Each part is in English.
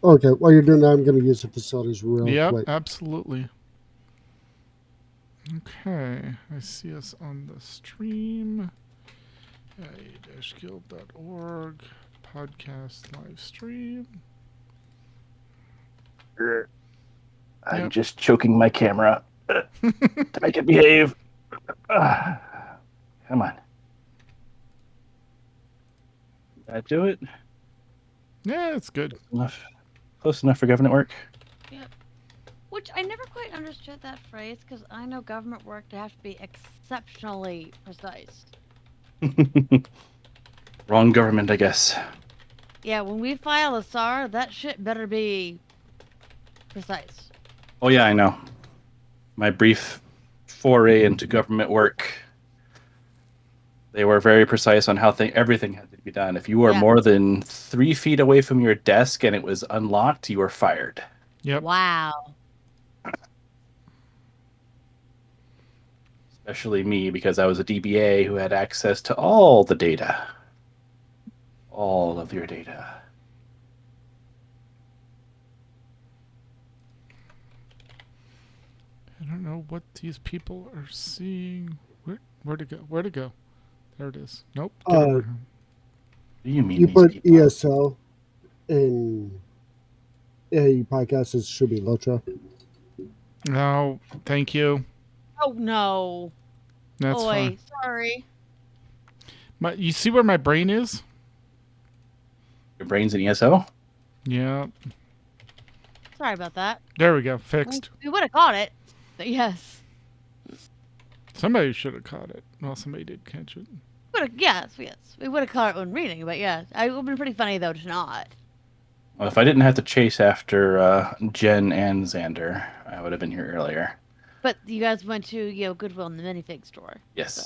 Okay, while you're doing that, I'm going to use the facilities real Yep, quick. absolutely. Okay, I see us on the stream. AIE-guild.org podcast live stream. I'm Yep. just choking my camera to make it behave. Come on. Did that do it? Yeah, it's good. Close enough for government work. Yep. Which I never quite understood that phrase because I know government work to have to be exceptionally precise. Wrong government, I guess. Yeah, when we file a SAR, that shit better be precise. Oh yeah, I know. My brief foray into government work, they were very precise on how everything had to be done. If you were more than 3 feet away from your desk and it was unlocked, you were fired. Yep. Wow. Especially me, because I was a DBA who had access to all the data. All of your data. I don't know what these people are seeing. Where to go? Where to go? There it is. Nope. What do you mean? You these put people? ESL in AIE Podcast. It should be Lotra. No, thank you. Oh no. That's fine. Sorry. You see where my brain is? Your brain's in ESO? Yeah. Sorry about that. There we go. Fixed. We would have caught it. But yes. Somebody should have caught it. Well, somebody did catch it. Yes. We would have caught it when reading, but yes. It would have been pretty funny, though, to not. Well, if I didn't have to chase after Jen and Xander, I would have been here earlier. But you guys went to, Goodwill and the minifig store. Yes. So.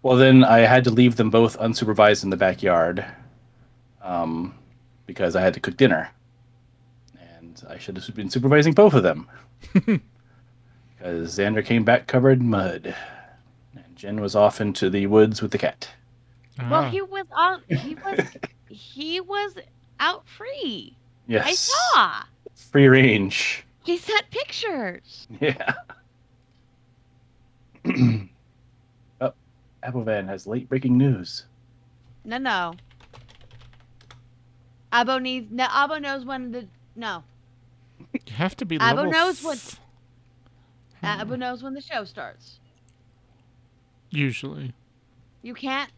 Well, then I had to leave them both unsupervised in the backyard because I had to cook dinner. And I should have been supervising both of them. Because Xander came back covered in mud. And Jen was off into the woods with the cat. Well, he was out free. Yes. I saw. Free range. He sent pictures. Yeah. Oh, Abovan has late breaking news. No. Abo knows when the no. You have to be Abo level knows what. Abo knows when the show starts. Usually. You can't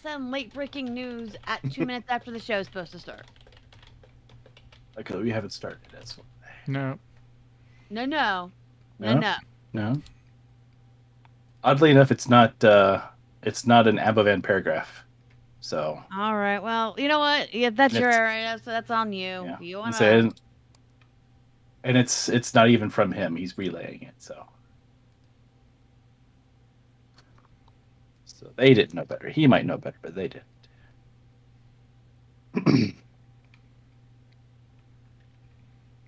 send late breaking news at 2 minutes after the show's supposed to start. Okay, we haven't started. That's why. No. No. Oddly enough, it's not an Abovan paragraph. So. All right. Well, you know what? Yeah, that's your area, so that's on you. Yeah. You wanna. And it's not even from him. He's relaying it. So they didn't know better. He might know better, but they didn't.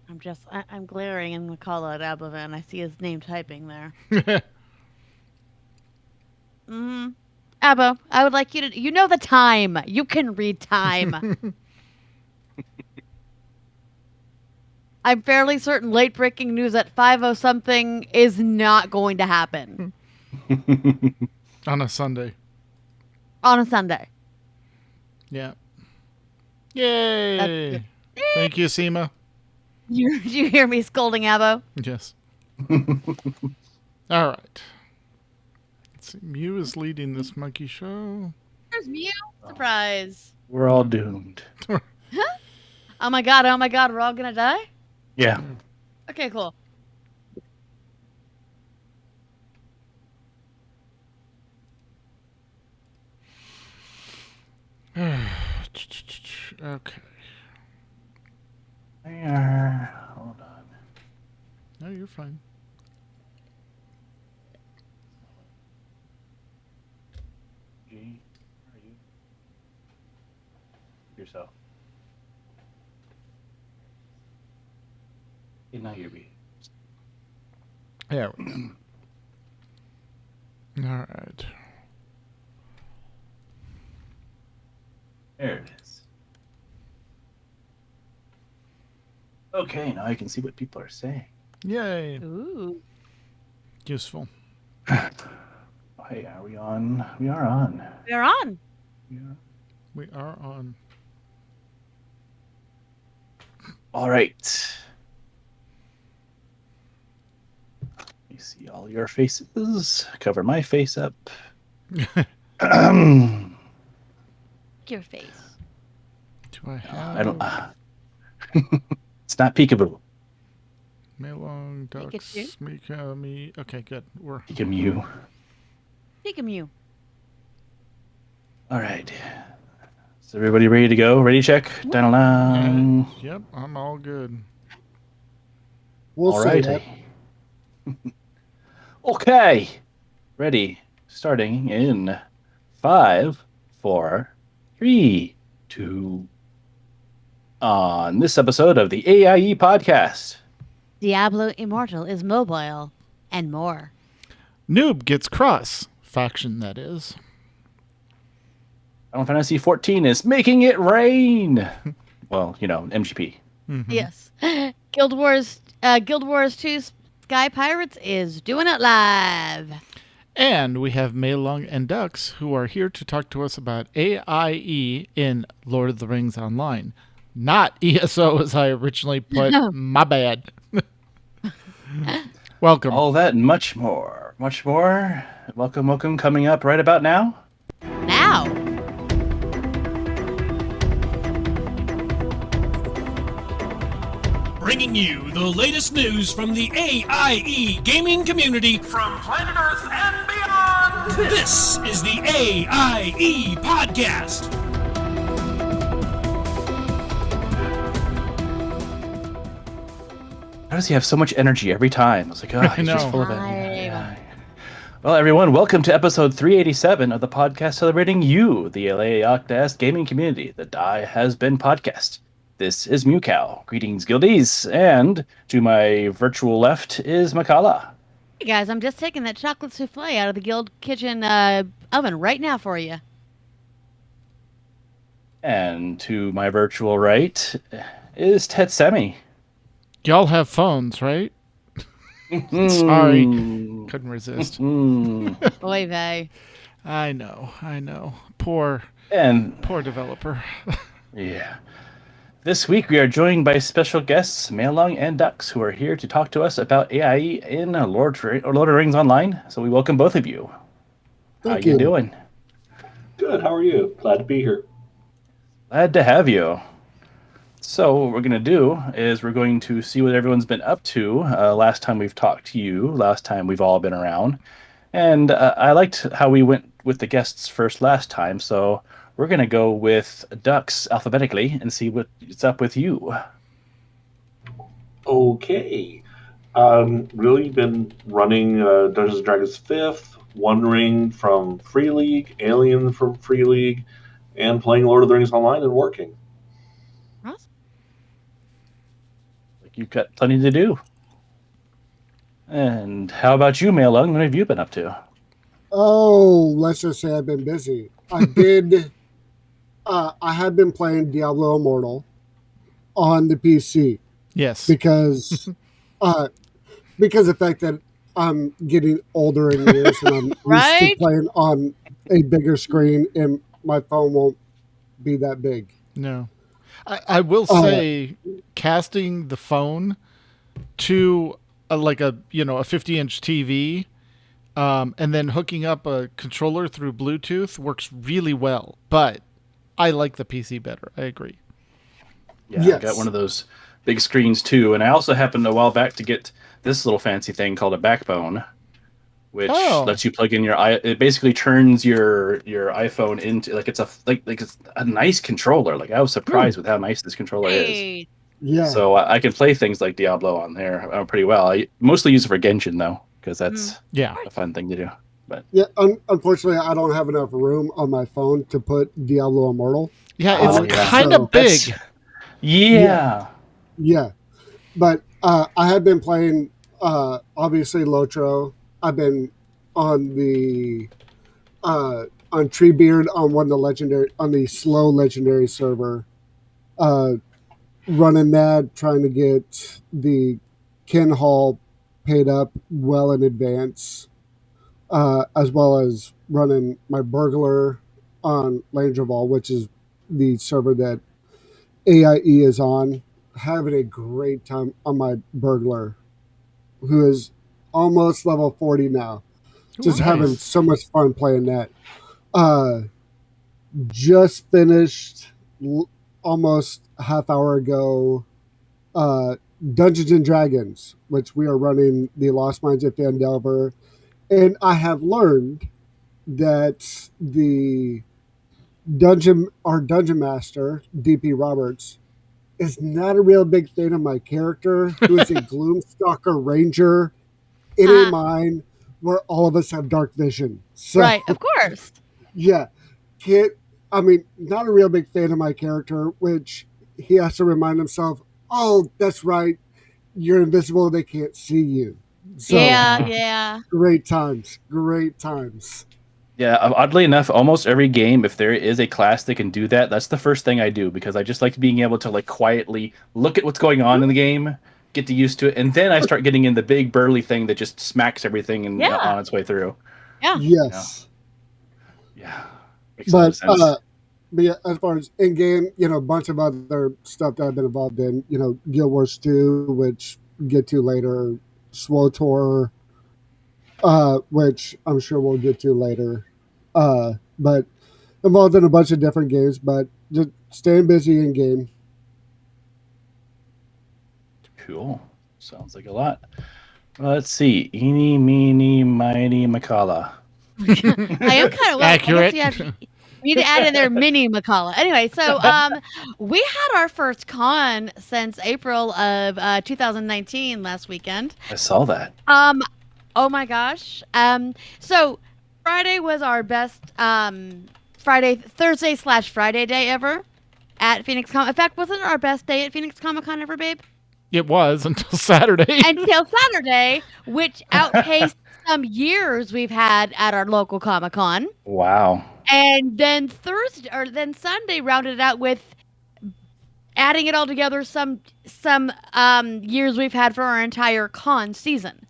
I'm glaring and gonna call out Abovan. I see his name typing there. Abo, I would like you to. You know the time. You can read time. I'm fairly certain late breaking news at 5:00 something is not going to happen. On a Sunday. Yeah. Yay! Thank you, Seema. Did you hear me scolding Abo? Yes. All right. Let's see. Mew is leading this monkey show. There's Mew. Surprise. We're all doomed. Oh my god, we're all gonna die? Yeah. Okay, cool. Okay. Hold on. No, you're fine. G, where are you? Yourself. Okay, now you're B. There we go. All right. There it is. Okay, now I can see what people are saying. Yay. Ooh. Useful. Hey, are we on? We are on. We're on. We are on. All right. Let me see all your faces. Cover my face up. Your face. Do I have? I don't. It's not peekaboo. Melong, ducks, Pikachu? Mika, me. Okay, good. We're Peekamew. Pikachu. All right. Is everybody ready to go? Ready, check. Dun-dun-dun. yep. I'm all good. We'll All say righty. that. Okay. Ready. Starting in 5, 4, 3, 2. On this episode of the AIE Podcast. Diablo Immortal is mobile and more. Noob gets cross. Faction, that is. Final Fantasy 14 is making it rain. Well, MGP. Mm-hmm. Yes. Guild Wars 2 Sky Pirates is doing it live. And we have Melong and Ducks, who are here to talk to us about AIE in Lord of the Rings Online. Not ESO, as I originally put. My bad. Welcome. All that and much more. Much more. Welcome. Coming up right about now. Now. Bringing you the latest news from the AIE gaming community from planet Earth and beyond. This is the AIE Podcast. How does he have so much energy every time? I was like, oh, he's just know. full of energy. Yeah. Well, everyone, welcome to episode 387 of the podcast celebrating you, the LA Octast gaming community. The Die Has Been podcast. This is Mewcow. Greetings, guildies. And to my virtual left is Makala. Hey guys, I'm just taking that chocolate souffle out of the guild kitchen oven right now for you. And to my virtual right is Tetsemi. Y'all have phones, right? Sorry. Couldn't resist. Oy vey. I know. Poor developer. Yeah. This week we are joined by special guests, Melong and Ducks, who are here to talk to us about AIE in Lord of the Rings Online. So we welcome both of you. Thank How you you. doing? Good. How are you? Glad to be here. Glad to have you. So what we're going to do is we're going to see what everyone's been up to last time we've talked to you, last time we've all been around. And I liked how we went with the guests first last time, so we're going to go with Ducks alphabetically and see what's up with you. Okay. Really been running Dungeons & Dragons 5th, One Ring from Free League, Alien from Free League, and playing Lord of the Rings Online and working. Awesome. Like you've got plenty to do. And how about you, Melong? What have you been up to? Oh, let's just say I've been busy. I did. I have been playing Diablo Immortal on the PC Yes. because of the fact that I'm getting older in years and I'm used to Right? playing on a bigger screen and my phone won't be that big. No. I will say casting the phone to a 50-inch TV and then hooking up a controller through Bluetooth works really well. But I like the PC better. I agree. Yeah, Yes. I got one of those big screens too. And I also happened a while back to get this little fancy thing called a backbone, which lets you plug in it basically turns your iPhone into it's a nice controller. Like I was surprised with how nice this controller is. Hey. Yeah. So I can play things like Diablo on there pretty well. I mostly use it for Genshin though, because that's Yeah. a fun thing to do. But Yeah, unfortunately, I don't have enough room on my phone to put Diablo Immortal. Yeah, Oh, it's yeah. kind So of big. yeah. Yeah, but I have been playing, obviously, Lotro. I've been on the on Treebeard on the slow legendary server. running that, trying to get the Ken Hall paid up well in advance, as well as running my burglar on Langerval, which is the server that AIE is on. Having a great time on my burglar, who is almost level 40 now. Just having so much fun playing that. Just finished almost a half hour ago Dungeons and Dragons, which we are running the Lost Mines of Phandelver. And I have learned that our dungeon master, DP Roberts, is not a real big fan of my character, who is a Gloomstalker Ranger in a mine where all of us have dark vision. So, Right, of course. Yeah. Not a real big fan of my character, which he has to remind himself, oh, that's right, you're invisible, they can't see you. So, Yeah. Great times. Yeah, oddly enough, almost every game, if there is a class that can do that, that's the first thing I do, because I just like being able to like quietly look at what's going on in the game, get used to it, and then I start getting in the big burly thing that just smacks everything and on its way through. Yeah. Yes. Yeah. Makes a lot of sense. But yeah, as far as in game, a bunch of other stuff that I've been involved in, Guild Wars 2, which we'll get to later, SWOTOR, which I'm sure we'll get to later. But involved in a bunch of different games, but just staying busy in game. Cool. Sounds like a lot. Let's see. Eeny, meeny, miny, Makala. I am kind of accurate. We need to add in there mini Makala. Anyway, so we had our first con since April of 2019 last weekend. I saw that. Oh my gosh. So Friday was our best Thursday/Friday day ever at Phoenix Comic. In fact, wasn't it our best day at Phoenix Comic Con ever, babe? It was until Saturday. Until Saturday, which outpaced some years we've had at our local Comic Con. Wow. And then Sunday rounded it out with adding it all together some years we've had for our entire con season.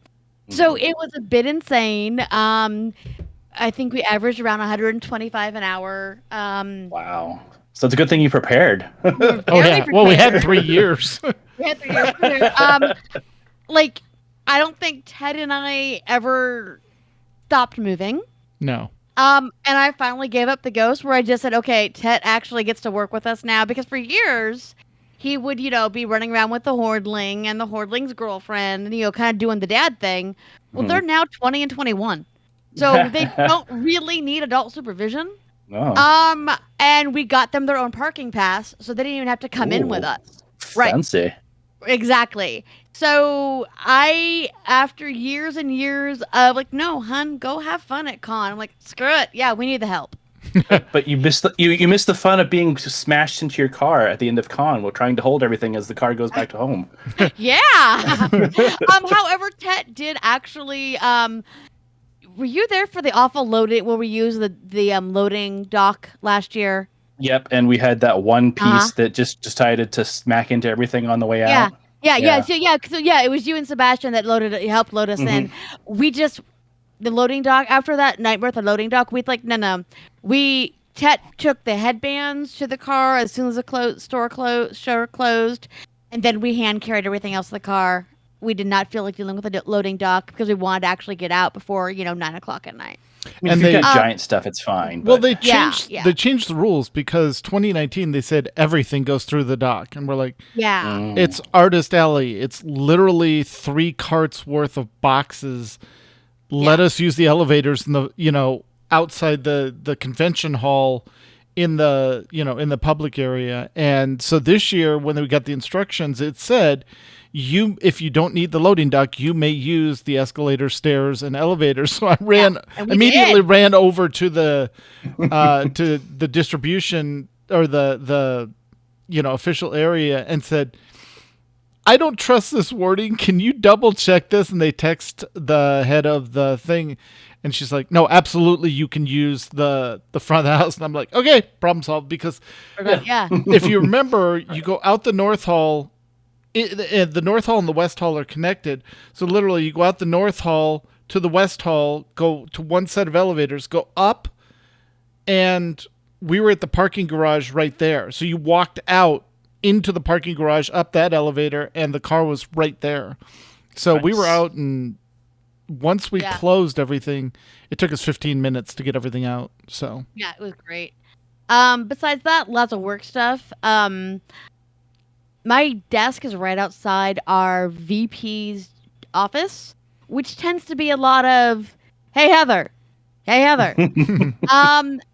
So it was a bit insane. I think we averaged around 125 an hour. Wow. So it's a good thing you prepared. Oh yeah. Well, we had 3 years. We had 3 years prepared. I don't think Ted and I ever stopped moving. No. And I finally gave up the ghost, where I just said, okay, Ted actually gets to work with us now, because for years he would, be running around with the Hordling and the Hordling's girlfriend and, kind of doing the dad thing. Well, they're now 20 and 21. So they don't really need adult supervision. Oh. And we got them their own parking pass, so they didn't even have to come in with us. Fancy. Right. Exactly. So after years and years of no, hun, go have fun at con. I'm like, screw it. Yeah, we need the help. But you missed the fun of being smashed into your car at the end of con while trying to hold everything as the car goes back to home. Yeah. However, Tet did actually. Were you there for the awful loading where we used the loading dock last year? Yep, and we had that one piece that just decided to smack into everything on the way out. Yeah. So it was you and Sebastian that helped load us in. The loading dock, after that night worth of loading dock, no. Tet took the headbands to the car as soon as the store closed, and then we hand carried everything else to the car. We did not feel like dealing with the loading dock because we wanted to actually get out before 9:00 at night. If you got giant stuff, it's fine. Well, they changed the rules, because 2019 they said everything goes through the dock, and we're like, it's Artist Alley. It's literally 3 carts worth of boxes. Let us use the elevators in the outside the convention hall in the in the public area. And so this year, when we got the instructions, it said, if you don't need the loading dock, you may use the escalator, stairs, and elevators. So I immediately ran over to the to the distribution or the official area and said, I don't trust this wording. Can you double check this? And they text the head of the thing, and she's like, no, absolutely, you can use the front of the house. And I'm like, okay, problem solved. Because Yeah. if you remember, you go out the North Hall. The North Hall and the West Hall are connected. So literally, you go out the North Hall to the West Hall, go to one set of elevators, go up, and we were at the parking garage right there. So you walked out into the parking garage, up that elevator, and the car was right there. So we were out, and once we closed everything, it took us 15 minutes to get everything out. So yeah, it was great. Besides that, lots of work stuff. My desk is right outside our VP's office, which tends to be a lot of, hey, Heather. Hey, Heather.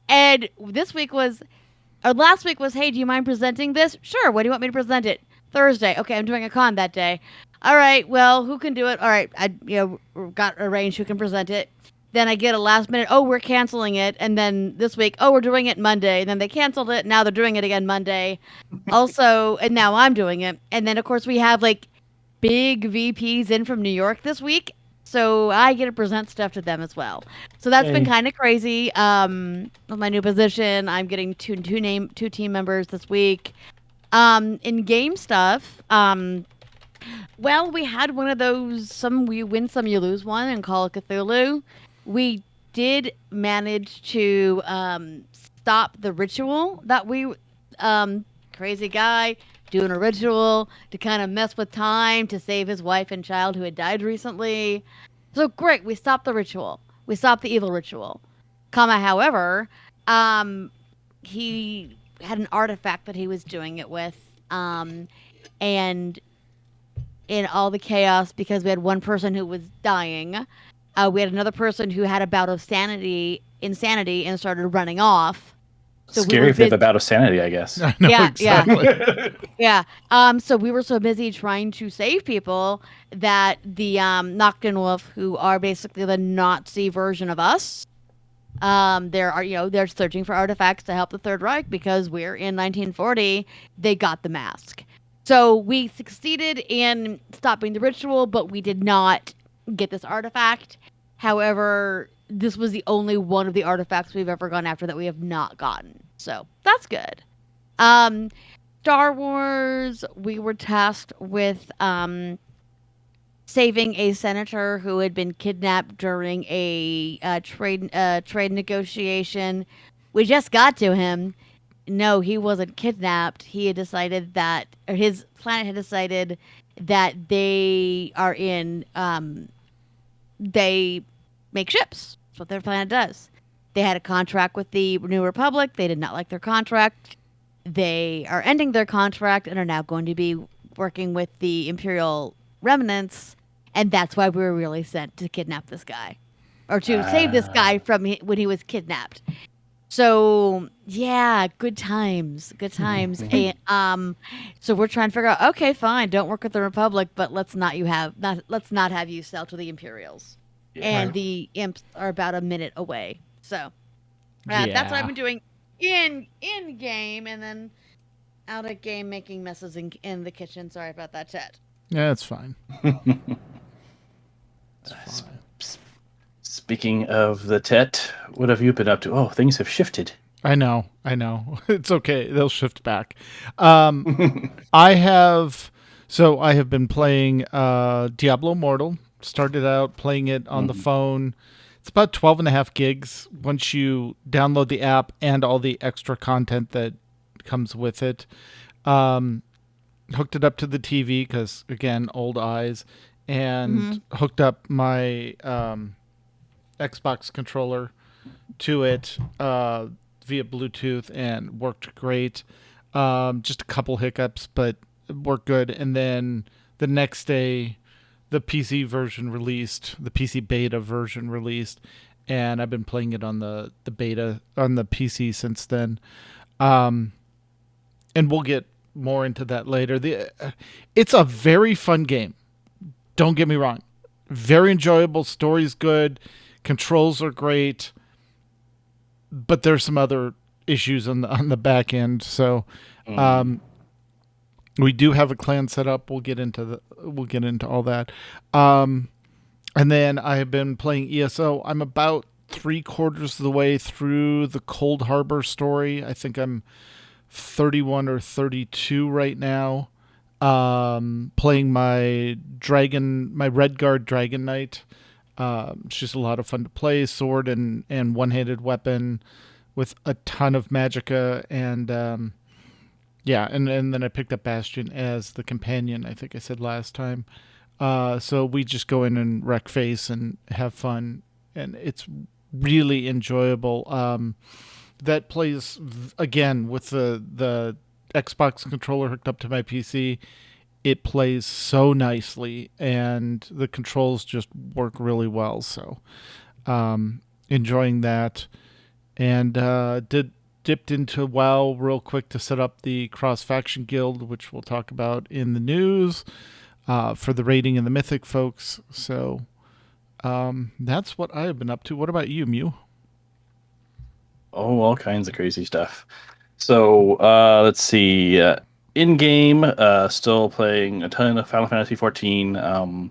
And last week was, hey, do you mind presenting this? Sure. When do you want me to present it? Thursday. Okay, I'm doing a con that day. All right. Well, who can do it? All right. I got arranged who can present it. Then I get a last minute, oh, we're canceling it. And then this week, oh, we're doing it Monday. And then they canceled it. Now they're doing it again Monday. Also, and now I'm doing it. And then, of course, we have like big VPs in from New York this week. So I get to present stuff to them as well. So that's been kind of crazy. With my new position, I'm getting two team members this week. In game stuff, well, we had one of those, we win some, you lose one in Call of Cthulhu. We did manage to stop the ritual that we, crazy guy doing a ritual to kind of mess with time to save his wife and child who had died recently. So great, we stopped the ritual. We stopped the evil ritual. However, he had an artifact that he was doing it with, and in all the chaos, because we had one person who was dying, we had another person who had a bout of insanity and started running off. So scary if they have a bout of sanity, I guess. I know, exactly. Yeah. So we were so busy trying to save people that the Noctin Wolf, who are basically the Nazi version of us, they're searching for artifacts to help the Third Reich because we're in 1940. They got the mask. So we succeeded in stopping the ritual, but we did not get this artifact. However, this was the only one of the artifacts we've ever gone after that we have not gotten. So that's good. Star Wars, we were tasked with saving a senator who had been kidnapped during a trade negotiation. We just got to him. No, he wasn't kidnapped. He had decided that, or his planet had decided that they are in, they make ships. That's what their planet does. They had a contract with the New Republic. They did not like their contract. They are ending their contract and are now going to be working with the Imperial remnants. And that's why we were really sent to kidnap this guy. Or to save this guy from when he was kidnapped. So yeah, good times. And, so we're trying to figure out. Okay, fine. Don't work with the Republic, but let's not have you sell to the Imperials. Yeah. And the imps are about a minute away. So that's what I've been doing in game, and then out of game making messes in the kitchen. Sorry about that, chat. Yeah, it's fine. Speaking of the Tet, what have you been up to? Oh, things have shifted. I know. It's okay. They'll shift back. I have been playing Diablo Immortal. Started out playing it on the phone. It's about 12.5 gigs once you download the app and all the extra content that comes with it. Hooked it up to the TV because, again, old eyes. And hooked up my Xbox controller to it via Bluetooth and worked great. Just a couple hiccups, but it worked good. And then the next day, the PC beta version released, and I've been playing it on the beta on the PC since then. And we'll get more into that later. It's a very fun game. Don't get me wrong. Very enjoyable. Story's good. Controls are great. But there's some other issues on the back end. So We do have a clan set up. We'll get into all that. And then I have been playing ESO. I'm about 3/4 of the way through the Cold Harbor story. I think I'm 31 or 32 right now. Playing my Redguard Dragon Knight. It's just a lot of fun to play. Sword and one-handed weapon with a ton of magicka, and yeah, and then I picked up Bastion as the companion, I think I said last time. So we just go in and wreck face and have fun, and it's really enjoyable. That plays, again, with the Xbox controller hooked up to my PC. It plays so nicely, and the controls just work really well. So enjoying that. And dipped into WoW real quick to set up the Cross Faction Guild, which we'll talk about in the news for the raiding and the Mythic folks. So that's what I have been up to. What about you, Mew? Oh, all kinds of crazy stuff. So let's see. In game, still playing a ton of Final Fantasy 14.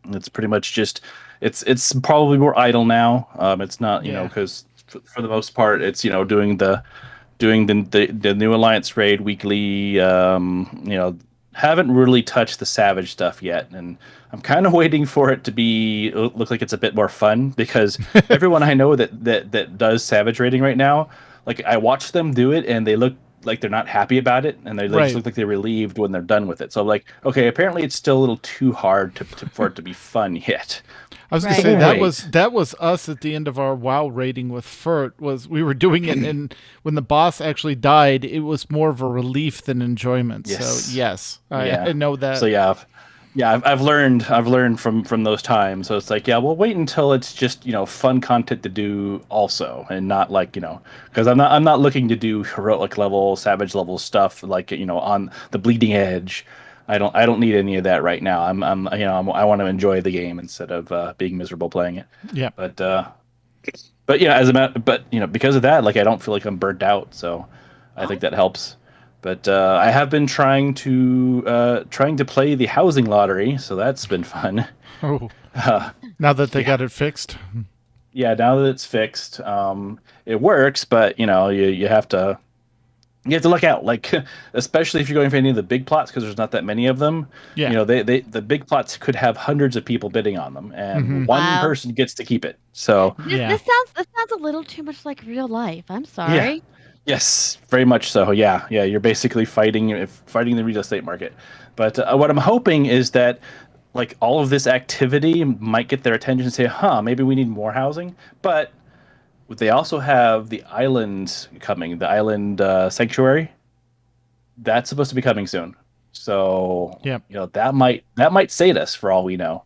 It's pretty much just it's probably more idle now. It's not, because for the most part, it's doing the new Alliance raid weekly. Haven't really touched the Savage stuff yet, and I'm kind of waiting for it to look like it's a bit more fun, because everyone I know that does Savage raiding right now, like, I watch them do it and they look like they're not happy about it, and they just look like they're relieved when they're done with it. So I'm like, okay, apparently it's still a little too hard for it to be fun yet. I was going to say that was us at the end of our WoW rating with Furt. Was we were doing it, and when the boss actually died, it was more of a relief than enjoyment. Yes. So yes, I know that. So I've learned from those times. So it's like, we'll wait until it's just fun content to do also, and not like because I'm not looking to do heroic level, savage level stuff like on the bleeding edge. I don't need any of that right now. I want to enjoy the game instead of being miserable playing it. Yeah. But because of that, like, I don't feel like I'm burnt out. So I think that helps. But I have been trying to play the housing lottery, so that's been fun. Oh, now that they got it fixed. Yeah, now that it's fixed, it works. But you have to look out, like, especially if you're going for any of the big plots, because there's not that many of them. Yeah, the big plots could have hundreds of people bidding on them, and one person gets to keep it. So this sounds a little too much like real life. I'm sorry. Yeah. Yes, very much so. Yeah. You're basically fighting the real estate market. But what I'm hoping is that, like, all of this activity might get their attention and say, maybe we need more housing. But they also have the island coming, the island sanctuary. That's supposed to be coming soon. So that might save us for all we know,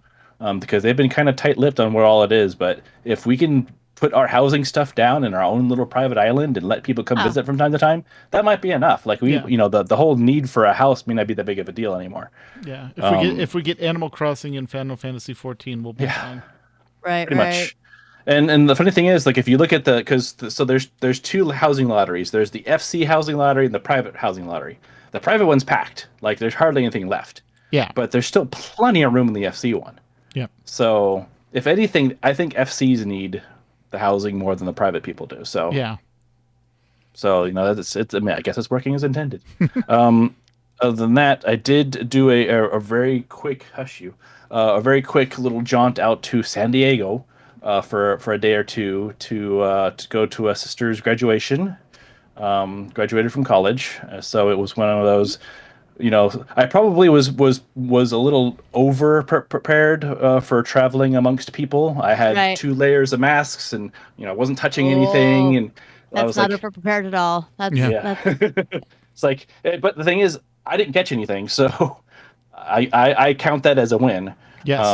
because they've been kind of tight-lipped on where all it is. But if we can put our housing stuff down in our own little private island and let people come visit from time to time, that might be enough. Like, the whole need for a house may not be that big of a deal anymore. Yeah, if we get Animal Crossing in Final Fantasy 14, we'll be fine. Right, pretty much. And the funny thing is, like, if you look at there's two housing lotteries. There's the FC housing lottery and the private housing lottery. The private one's packed. Like, there's hardly anything left. Yeah. But there's still plenty of room in the FC one. Yeah. So if anything, I think FCs need the housing more than the private people do. So yeah. So I guess it's working as intended. Other than that, I did do a very quick a very quick little jaunt out to San Diego for a day or two to go to a sister's graduation. Graduated from college, so it was one of those. I probably was a little over prepared for traveling amongst people. I had 2 layers of masks, and I wasn't touching anything, and that's I was not like, over prepared at all. That's it's like, but the thing is, I didn't catch anything, so I count that as a win. Yes.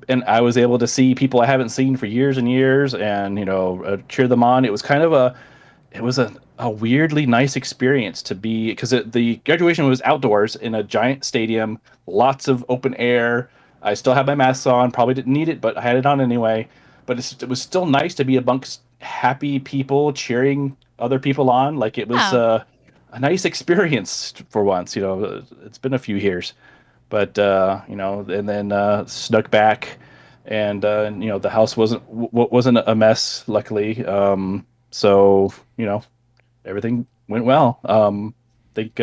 And I was able to see people I haven't seen for years and years, and cheer them on. It was kind of a weirdly nice experience to be, because the graduation was outdoors in a giant stadium, lots of open air. I still had my mask on, probably didn't need it, but I had it on anyway. But it was still nice to be amongst happy people cheering other people on. Like, it was nice experience for once. It's been a few years, but and then snuck back, and the house wasn't a mess, luckily. So everything went well. I think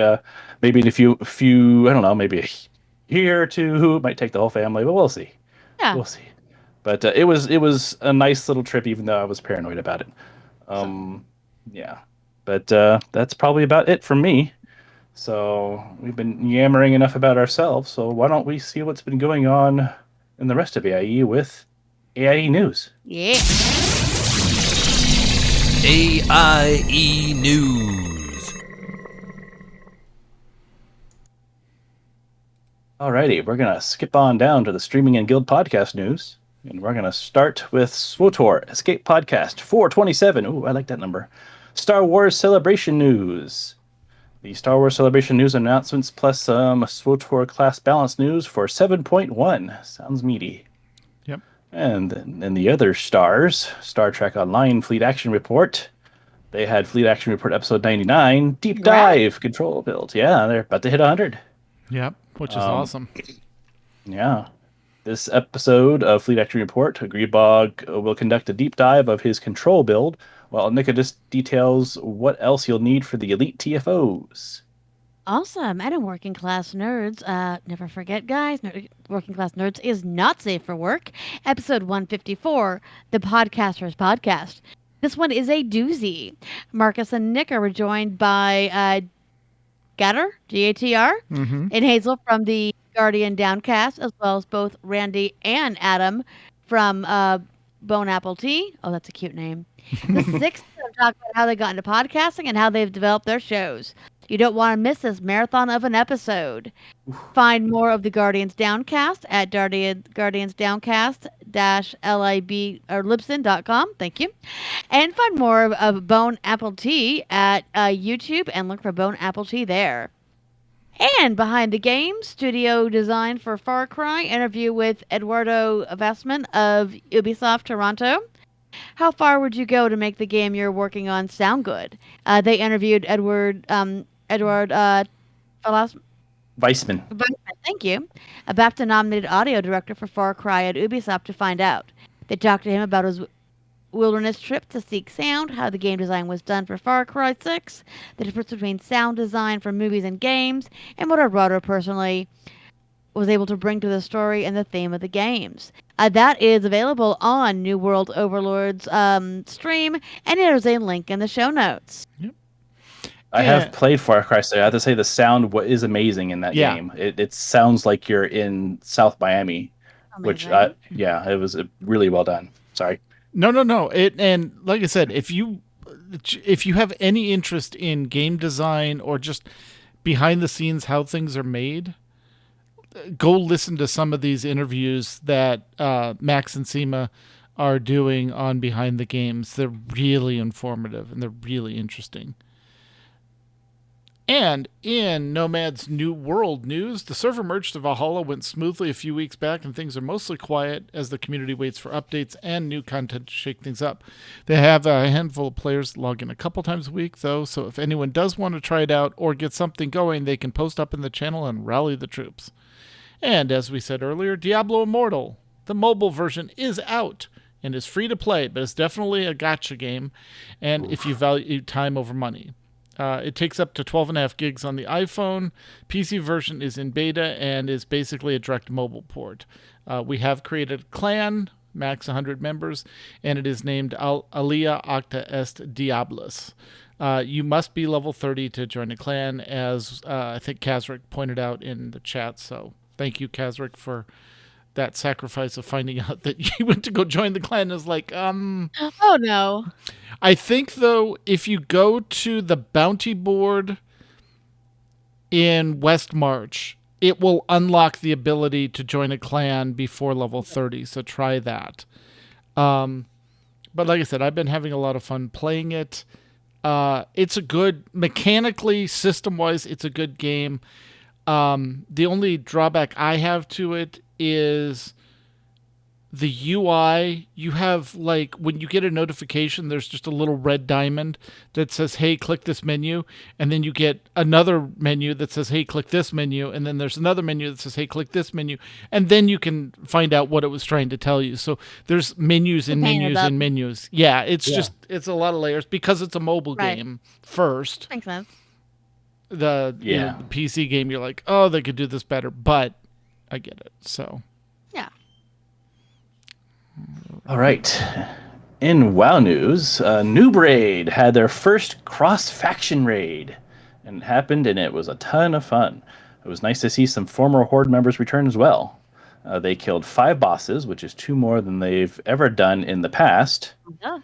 maybe in a few I don't know, maybe a year or two, it might take the whole family, but we'll see. Yeah. We'll see. But it was a nice little trip, even though I was paranoid about it. Yeah. But that's probably about it from me. So we've been yammering enough about ourselves. So why don't we see what's been going on in the rest of AIE with AIE News? Yeah. AIE News. Alrighty, we're going to skip on down to the Streaming and Guild Podcast news. And we're going to start with SWTOR Escape Podcast 427. Ooh, I like that number. Star Wars Celebration News. The Star Wars Celebration News announcements plus some SWTOR class balance news for 7.1. Sounds meaty. Yep. And then the other stars, Star Trek Online Fleet Action Report. They had Fleet Action Report episode 99, Deep Dive Control Build. Yeah, they're about to hit 100. Yep, which is awesome. Yeah. This episode of Fleet Action Report, Greebog will conduct a deep dive of his control build, while Nicodemus details what else you'll need for the elite TFOs. Awesome. And in Working Class Nerds, never forget, guys, Working Class Nerds is not safe for work. Episode 154, The Podcaster's Podcast. This one is a doozy. Marcus and Nick are joined by Gatter, G-A-T-R, and Hazel from the Guardian Downcast, as well as both Randy and Adam from Bone Apple Tea. Oh, that's a cute name. The sixth talk about how they got into podcasting and how they've developed their shows. You don't want to miss this marathon of an episode. Find more of the Guardians Downcast at guardiansdowncast-lib or libsyn.com. Thank you. And find more of Bone Apple Tea at YouTube and look for Bone Apple Tea there. And behind the game, studio design for Far Cry, interview with Eduardo Vestman of Ubisoft Toronto. How far would you go to make the game you're working on sound good? They interviewed Edward Weissman. Thank you. A BAFTA-nominated audio director for Far Cry at Ubisoft to find out. They talked to him about his wilderness trip to seek sound, how the game design was done for Far Cry 6, the difference between sound design for movies and games, and what Eduardo personally was able to bring to the story and the theme of the games. That is available on New World Overlord's stream, and there's a link in the show notes. Yep. I have played Far Cry, so I have to say the sound is amazing in that game. It sounds like you're in South Miami, which, it was really well done. Sorry. No. And like I said, if you have any interest in game design or just behind the scenes how things are made, go listen to some of these interviews that Max and Seema are doing on Behind the Games. They're really informative and they're really interesting. And in Nomad's New World news, the server merge to Valhalla went smoothly a few weeks back, and things are mostly quiet as the community waits for updates and new content to shake things up. They have a handful of players log in a couple times a week, though, so if anyone does want to try it out or get something going, they can post up in the channel and rally the troops. And as we said earlier, Diablo Immortal, the mobile version, is out and is free to play, but it's definitely a gacha game, and if you value time over money. It takes up to 12.5 gigs on the iPhone. PC version is in beta and is basically a direct mobile port. We have created a clan, max 100 members, and it is named Alia Octa Est Diablos. You must be level 30 to join a clan, as I think Kazric pointed out in the chat. So thank you, Kazric, for that sacrifice of finding out that you went to go join the clan. Is like, oh no. I think, though, if you go to the bounty board in West March, it will unlock the ability to join a clan before level 30, so try that. But like I said, I've been having a lot of fun playing it. It's a good, mechanically, system-wise, it's a good game. The only drawback I have to it is the UI, you have like when you get a notification, there's just a little red diamond that says, hey, click this menu. And then you get another menu that says, hey, click this menu. And then there's another menu that says, hey, click this menu. And then you can find out what it was trying to tell you. So there's menus and menus and menus. Yeah, it's a lot of layers because it's a mobile game first. Makes sense. The PC game, you're like, oh, they could do this better. But I get it. So. Yeah. All right. In WoW news, Noob Raid had their first cross-faction raid. And it happened, and it was a ton of fun. It was nice to see some former Horde members return as well. They killed 5 bosses, which is 2 more than they've ever done in the past. Yeah.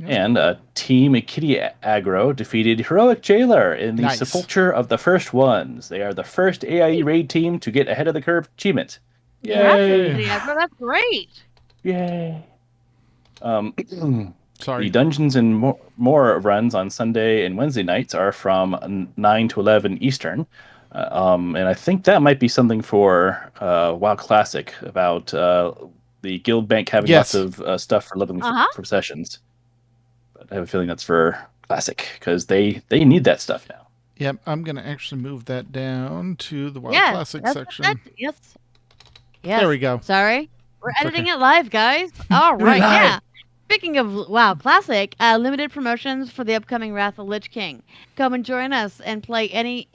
And Team Kitty Aggro defeated Heroic Jailer in the Sepulture of the First Ones. They are the first AIE raid team to get ahead of the curve achievement. Yay! That's great. Yay! Sorry. The Dungeons and more runs on Sunday and Wednesday nights are from 9 to 11 Eastern. And I think that might be something for WoW Classic about the guild bank having lots of stuff for leveling for sessions. But I have a feeling that's for Classic because they need that stuff now. Yep, I'm going to actually move that down to the WoW Classic section. Yes. There we go. Sorry. We're editing it live, guys. All right, yeah. Speaking of WoW Classic, limited promotions for the upcoming Wrath of Lich King. Come and join us and play any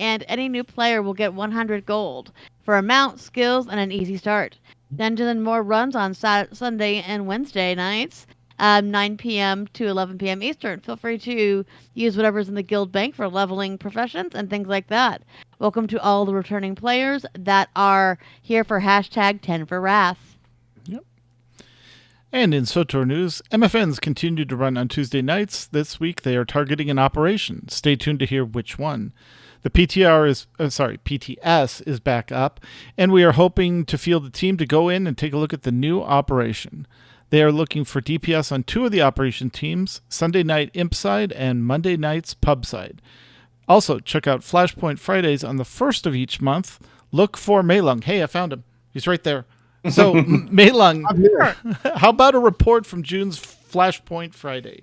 new player will get 100 gold for a mount, skills, and an easy start. Dungeons and more runs on Sunday and Wednesday nights, 9 p.m. to 11 p.m. Eastern. Feel free to use whatever's in the guild bank for leveling professions and things like that. Welcome to all the returning players that are here for hashtag 10 for Wrath. And in SOTOR news, MFNs continue to run on Tuesday nights. This week they are targeting an operation. Stay tuned to hear which one. The PTS is back up, and we are hoping to field the team to go in and take a look at the new operation. They are looking for DPS on 2 of the operation teams, Sunday night Imp side and Monday nights Pub side. Also, check out Flashpoint Fridays on the 1st of each month. Look for Meilung. Hey, I found him. He's right there. So, Meilung, how about a report from June's Flashpoint Friday?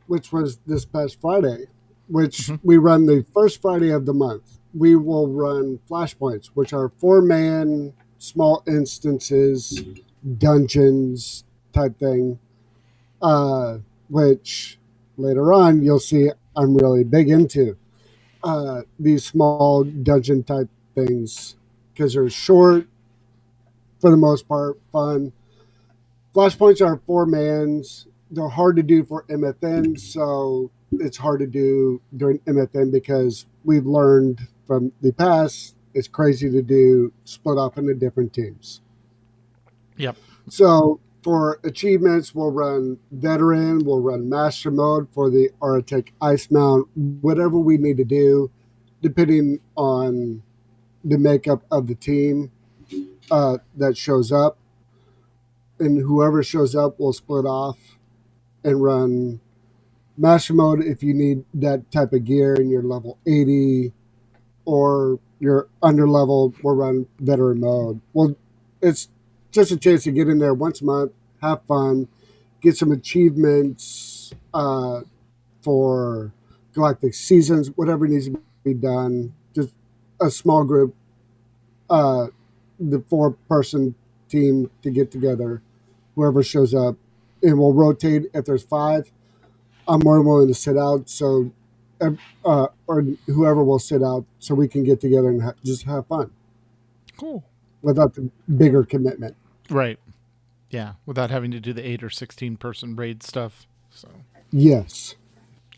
Which was this past Friday, which we run the first Friday of the month. We will run Flashpoints, which are 4-man, small instances, dungeons type thing, which later on you'll see I'm really big into. These small dungeon type things because they're short, for the most part, fun. Flashpoints are 4-mans. They're hard to do for MFN, so it's hard to do during MFN because we've learned from the past it's crazy to do split off into different teams. Yep. So for achievements, we'll run Veteran, we'll run Master Mode for the Aratech Ice Mount, whatever we need to do, depending on the makeup of the team that shows up. And whoever shows up will split off and run Master Mode if you need that type of gear and you're level 80 or you're under level, we'll run Veteran Mode. Well, it's just a chance to get in there once a month, have fun, get some achievements for Galactic Seasons, whatever needs to be done. Just a small group, the 4-person team to get together, whoever shows up, and we'll rotate. If there's 5, I'm more than willing to sit out, so or whoever will sit out, so we can get together and just have fun. Cool. Without the bigger commitment. Right. Yeah, without having to do the 8 or 16 person raid stuff. So. Yes.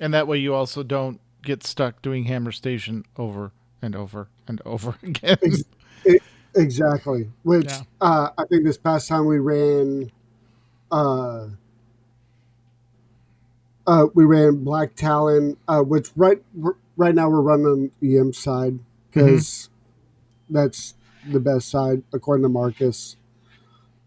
And that way you also don't get stuck doing Hammer Station over and over and over again. Exactly. Which I think this past time we ran Black Talon, which right now we're running the Imp side because that's the best side according to Marcus.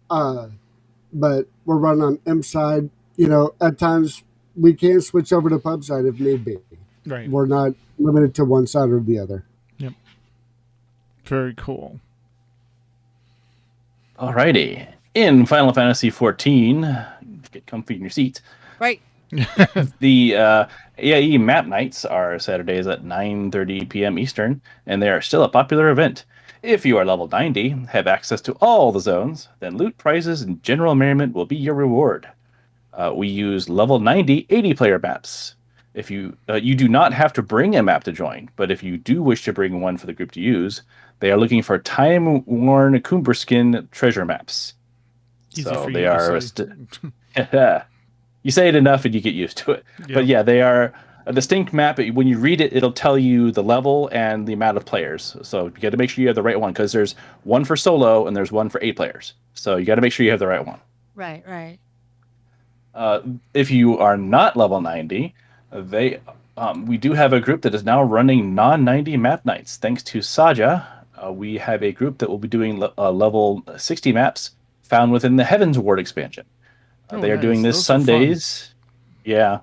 But we're running on Imp side. You know, at times we can switch over to Pub side if need be. Right. We're not limited to one side or the other. Yep. Very cool. Alrighty. In Final Fantasy XIV, get comfy in your seat. Right. The AIE map nights are Saturdays at 9:30 p.m. Eastern, and they are still a popular event. If you are level 90, have access to all the zones, then loot, prizes, and general merriment will be your reward. We use level 90 80-player maps. If you do not have to bring a map to join, but if you do wish to bring one for the group to use, they are looking for time-worn Cumberskin treasure maps. Easy So for they you to are say. you say it enough and you get used to it. Yep. But yeah, they are a distinct map. When you read it, it'll tell you the level and the amount of players. So you got to make sure you have the right one, because there's one for solo and there's one for 8 players. So you got to make sure you have the right one. Right. If you are not level 90, we do have a group that is now running non-90 map nights. Thanks to Saja, we have a group that will be doing level 60 maps found within the Heavens Ward expansion. They are doing this Those are Sundays. Yeah.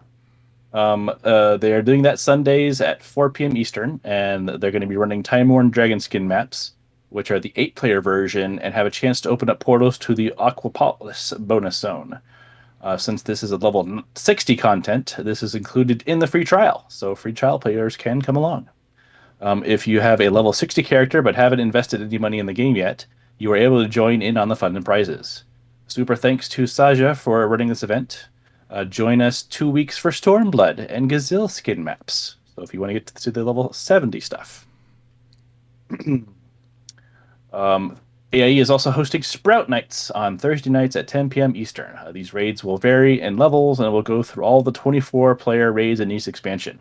They are doing that Sundays at 4 p.m. Eastern, and they're going to be running Time-Worn Dragonskin maps, which are the 8-player version, and have a chance to open up portals to the Aquapolis bonus zone. Since this is a level 60 content, this is included in the free trial, so free trial players can come along. If you have a level 60 character but haven't invested any money in the game yet, you are able to join in on the fun and prizes. Super thanks to Saja for running this event. Join us 2 weeks for Stormblood and Gazelle skin maps. So if you want to get to the level 70 stuff. AIE is also hosting Sprout Nights on Thursday nights at 10 p.m. Eastern. These raids will vary in levels, and will go through all the 24-player raids in each expansion.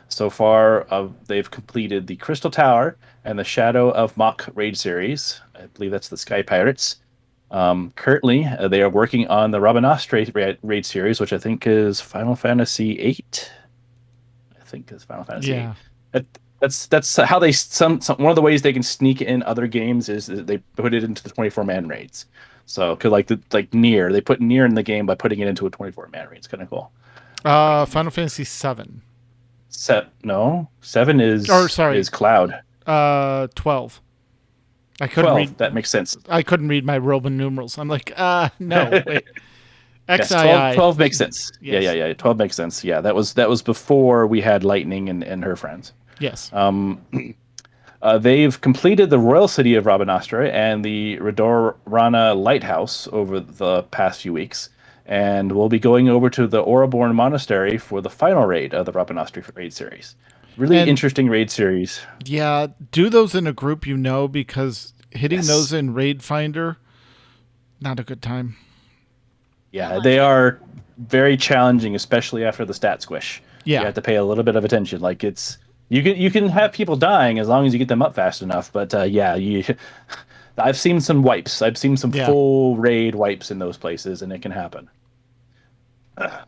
So far, they've completed the Crystal Tower and the Shadow of Mach raid series. I believe that's the Sky Pirates. Currently, they are working on the Rabanastre raid series, which I think is Final Fantasy VIII. Yeah. That's how they one of the ways they can sneak in other games is they put it into the 24-man raids. So, cause like Nier, they put Nier in the game by putting it into a 24-man raid. It's kind of cool. Final Fantasy VII. 7 is is Cloud. 12. I couldn't 12, read. that makes sense. I couldn't read my Roman numerals. I'm like, no, wait. Yes, XII. 12 makes sense. Yes. Yeah. 12 makes sense. Yeah, that was before we had Lightning and her friends. Yes. They've completed the Royal City of Rabanastre and the Redorana Lighthouse over the past few weeks, and we'll be going over to the Ouroboros Monastery for the final raid of the Rabanastre raid series. Really interesting raid series. Yeah, do those in a group because hitting those in Raid Finder, not a good time. Yeah, they are very challenging, especially after the stat squish. Yeah. You have to pay a little bit of attention. Like you can have people dying as long as you get them up fast enough. But I've seen some wipes. I've seen some full raid wipes in those places, and it can happen.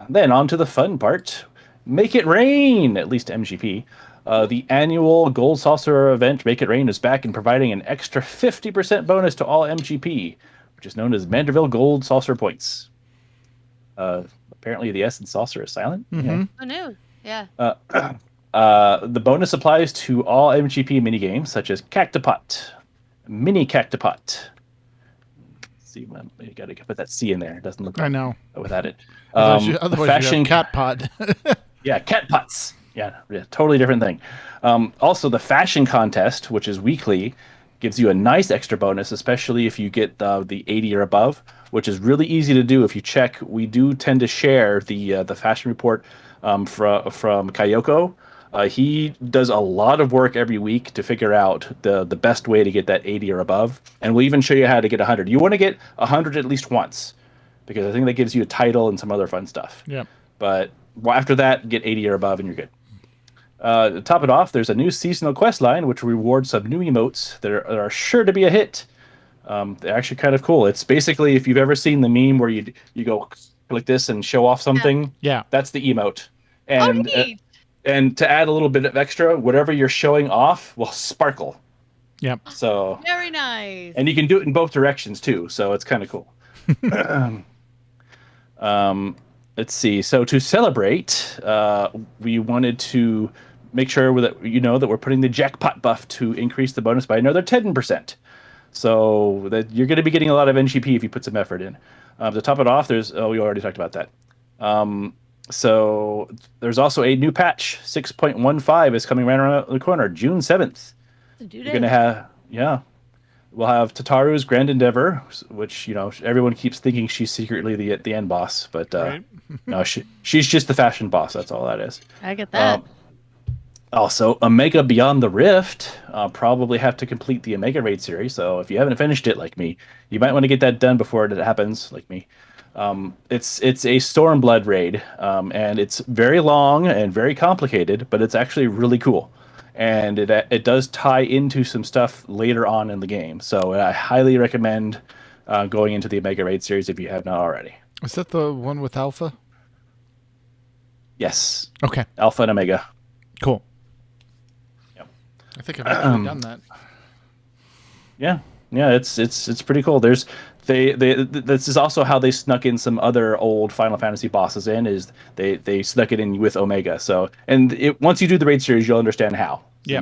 Then on to the fun part. Make It Rain, at least MGP. The annual Gold Saucer event, Make It Rain, is back and providing an extra 50% bonus to all MGP, which is known as Manderville Gold Saucer points. Apparently the S in saucer is silent. Mm-hmm. Yeah. Oh, no. Yeah. The bonus applies to all MGP minigames, such as Cactopot, Mini Cactopot. See, you got to put that C in there. It doesn't look I know. without it. Otherwise you have Cat Pod. Yeah, Cat Pots. Yeah, totally different thing. Also, the fashion contest, which is weekly, gives you a nice extra bonus, especially if you get the 80 or above, which is really easy to do if you check. We do tend to share the fashion report from Kayoko. He does a lot of work every week to figure out the best way to get that 80 or above, and we'll even show you how to get 100. You want to get 100 at least once, because I think that gives you a title and some other fun stuff. Yeah. But after that, get 80 or above and you're good. To top it off, there's a new seasonal quest line which rewards some new emotes that are sure to be a hit. They're actually kind of cool. It's basically, if you've ever seen the meme where you go like this and show off something, that's the emote. And and to add a little bit of extra, whatever you're showing off will sparkle. Yep. So very nice. And you can do it in both directions too, so it's kind of cool. Let's see. So to celebrate, we wanted to make sure that you know that we're putting the jackpot buff to increase the bonus by another 10%. So that you're going to be getting a lot of NGP if you put some effort in. To top it off, we already talked about that. So there's also a new patch, 6.15 is coming right around the corner, June 7th. You're going to have, we'll have Tataru's Grand Endeavor, which, everyone keeps thinking she's secretly the end boss, but Right. no, she's just the fashion boss. That's all that is. I get that. Also, Omega Beyond the Rift, probably have to complete the Omega Raid series. So if you haven't finished it like me, you might want to get that done before it happens like me. It's a Stormblood raid, and it's very long and very complicated, but it's actually really cool. And it does tie into some stuff later on in the game. So I highly recommend going into the Omega Raid series if you have not already. Is that the one with Alpha? Yes. Okay. Alpha and Omega. Cool. Yep. I think I've actually done that. Yeah, it's pretty cool. This is also how they snuck in some other old Final Fantasy bosses in. Is they snuck it in with Omega. So once you do the raid series, you'll understand how. So yeah,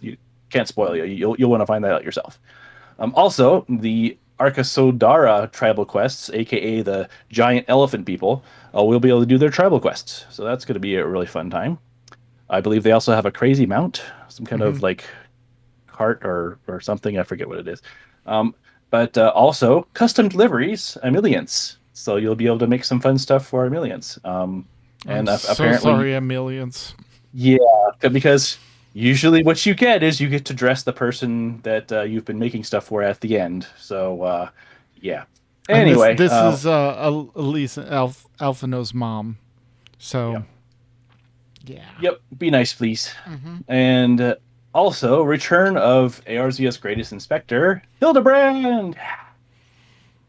you can't spoil you. You'll want to find that out yourself. Also, the Arkasodara tribal quests, aka the giant elephant people, will be able to do their tribal quests. So that's going to be a really fun time. I believe they also have a crazy mount, some kind of like cart or something. I forget what it is. But also custom deliveries, Emilians. So you'll be able to make some fun stuff for Emilians. And I'm so apparently, sorry, Emilians. Yeah, because usually what you get is you get to dress the person that you've been making stuff for at the end. So yeah. Anyway, and this is Elise Alphino's mom. So yeah. Yep. Be nice, please. And also, return of ARZS Greatest Inspector, Hildebrand.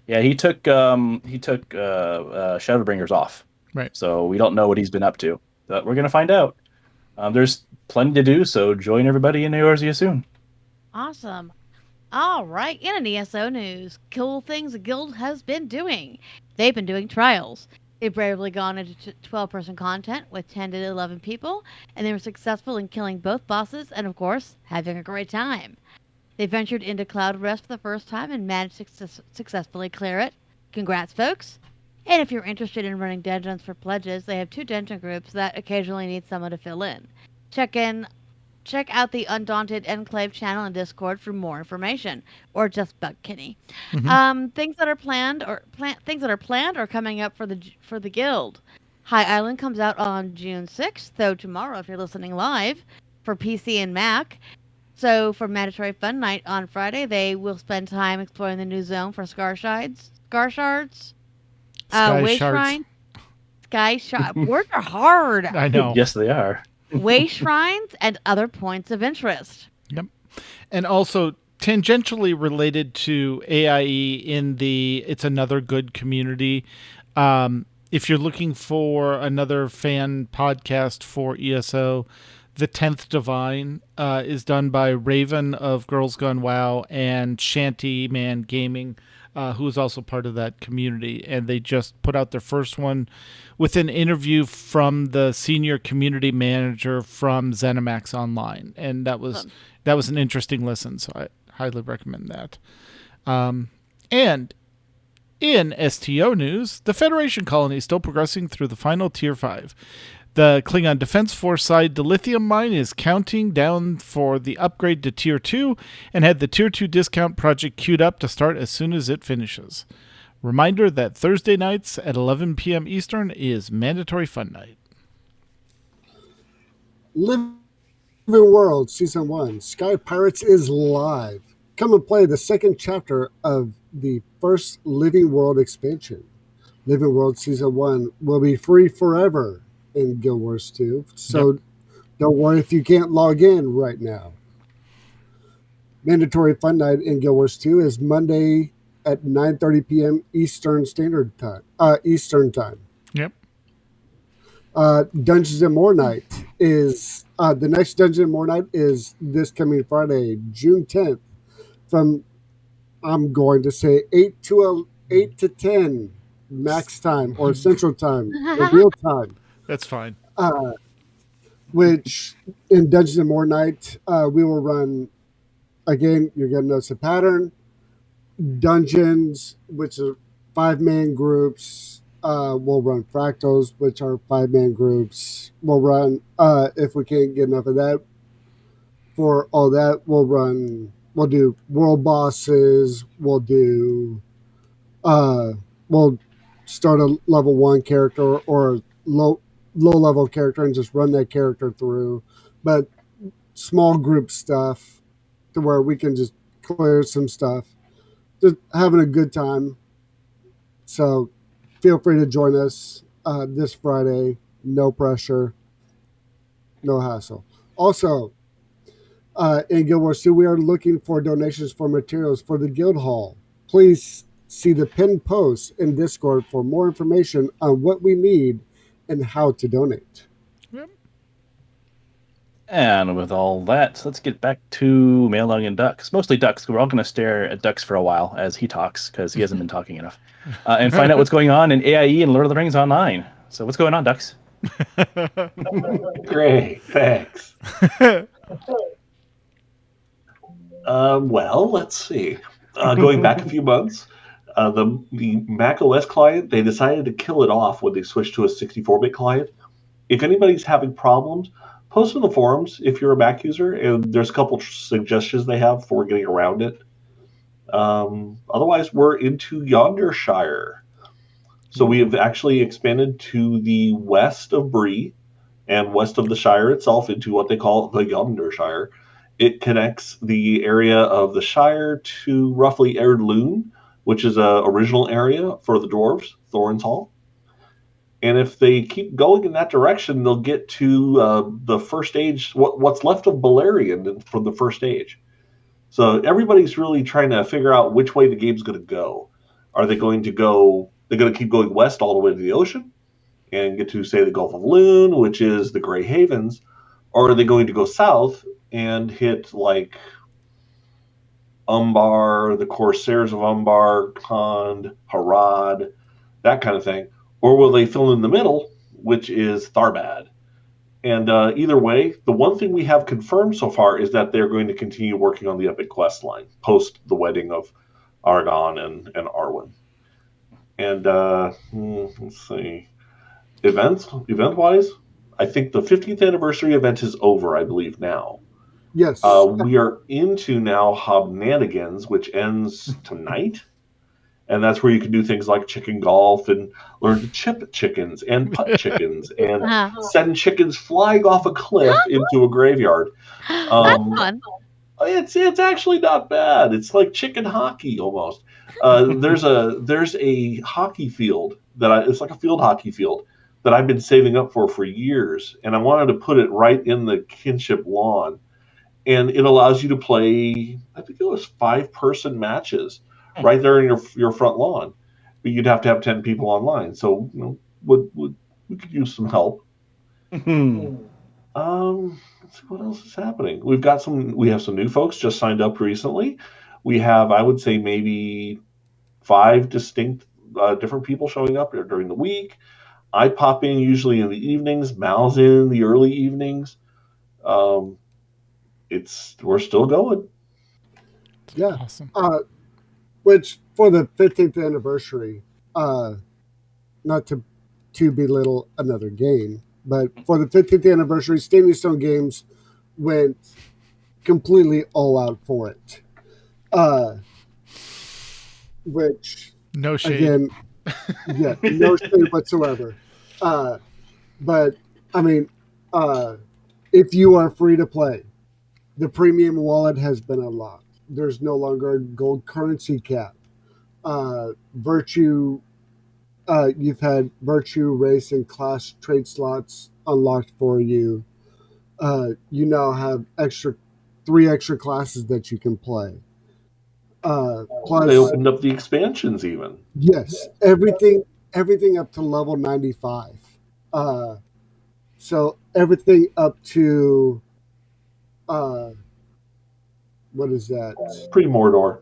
Yeah, he took Shadowbringers off. Right. So we don't know what he's been up to. But we're gonna find out. There's plenty to do, so join everybody in ARZS soon. Awesome. All right, in an ESO news, cool things the guild has been doing. They've been doing trials. They've bravely gone into 12-person content with 10 to 11 people, and they were successful in killing both bosses and, of course, having a great time. They ventured into Cloud Rest for the first time and managed to successfully clear it. Congrats, folks. And if you're interested in running dungeons for pledges, they have 2 dungeon groups that occasionally need someone to fill in. Check out the Undaunted Enclave channel and Discord for more information, or just bug Kenny. Things that are planned or coming up for the guild. High Island comes out on June 6th, though tomorrow if you're listening live, for PC and Mac. So for Mandatory Fun Night on Friday, they will spend time exploring the new zone for Scar Shards, Way Shrine, Sky Shard. Words are hard. I know. Yes, they are. Way shrines and other points of interest. Yep. And also tangentially related to AIE in the It's Another Good community. If you're looking for another fan podcast for ESO, The 10th Divine is done by Raven of Girls Gone WoW and Shanty Man Gaming, who is also part of that community. And they just put out their first one with an interview from the senior community manager from ZeniMax Online. And that was an interesting listen, so I highly recommend that. And in STO news, the Federation colony is still progressing through the final Tier 5. The Klingon Defense Force side, the lithium mine, is counting down for the upgrade to Tier 2 and had the Tier 2 discount project queued up to start as soon as it finishes. Reminder that Thursday nights at 11 p.m. Eastern is Mandatory Fun Night. Living World Season 1, Sky Pirates is live. Come and play the second chapter of the first Living World expansion. Living World Season 1 will be free forever in Guild Wars 2, so don't worry if you can't log in right now. Mandatory Fun Night in Guild Wars 2 is Monday at 9:30 p.m. Eastern Standard Time. Yep. Dungeons and More Night is the next Dungeons and More Night is this coming Friday, June 10th, from I'm going to say 8 to 10 max time or Central Time, or real time. That's fine. which in Dungeons and More Night, we will run, again, you're going to notice a pattern, dungeons, which are 5-man groups. We'll run fractals, which are 5-man groups. We'll run, if we can't get enough of that, for all that, we'll do world bosses, we'll start a level 1 character or a low level character and just run that character through. But small group stuff to where we can just clear some stuff. Just having a good time. So feel free to join us this Friday. No pressure, no hassle. Also, in Guild Wars 2, we are looking for donations for materials for the Guild Hall. Please see the pinned post in Discord for more information on what we need and how to donate. Yep. And with all that, let's get back to Mailong and Ducks. Mostly Ducks. We're all going to stare at Ducks for a while as he talks, because he hasn't been talking enough. And find out what's going on in AIE and Lord of the Rings Online. So what's going on, Ducks? Great, thanks. Well, let's see. Going back a few months, the Mac OS client, they decided to kill it off when they switched to a 64-bit client. If anybody's having problems, post in the forums if you're a Mac user, and there's a couple suggestions they have for getting around it. Otherwise, we're into Yondershire. So we have actually expanded to the west of Bree and west of the Shire itself into what they call the Yondershire. It connects the area of the Shire to roughly Erdloon, which is a original area for the dwarves, Thorin's Hall. And if they keep going in that direction, they'll get to the first age, what's left of Balerion from the first age. So everybody's really trying to figure out which way the game's going to go. Are they going to go? They're going to keep going west all the way to the ocean and get to, say, the Gulf of Loon, which is the Grey Havens, or are they going to go south and hit like Umbar, the Corsairs of Umbar, Khand, Harad, that kind of thing? Or will they fill in the middle, which is Tharbad? And either way, the one thing we have confirmed so far is that they're going to continue working on the Epic Quest line post the wedding of Argon and Arwen. And let's see, event-wise, I think the 50th anniversary event is over, I believe, now. Yes. We are into now Hobnanigans, which ends tonight. And that's where you can do things like chicken golf and learn to chip chickens and putt chickens and send chickens flying off a cliff into a graveyard. That's fun. It's actually not bad. It's like chicken hockey almost. There's a hockey field it's like a field hockey field that I've been saving up for years, and I wanted to put it right in the kinship lawn, and it allows you to play. I think it was 5-person matches right there in your front lawn, but you'd have to have 10 people online. So we could use some help. Let's see what else is happening. We have some new folks just signed up recently. We have, I would say, maybe 5 distinct different people showing up during the week. I pop in usually in the evenings. Mal's in the early evenings. We're still going. Yeah. Awesome. Which for the 15th anniversary, not to belittle another game, but for the 15th anniversary, Standing Stone Games went completely all out for it. Which, no shade. Again, yeah, no shade whatsoever. But, I mean, if you are free to play, the premium wallet has been unlocked. There's no longer a gold currency cap. Virtue, you've had Virtue, Race, and Class trade slots unlocked for you. You now have 3 extra classes that you can play. Plus, they opened up the expansions even. Yes, everything up to level 95. So everything up to what is that? Pre-Mordor.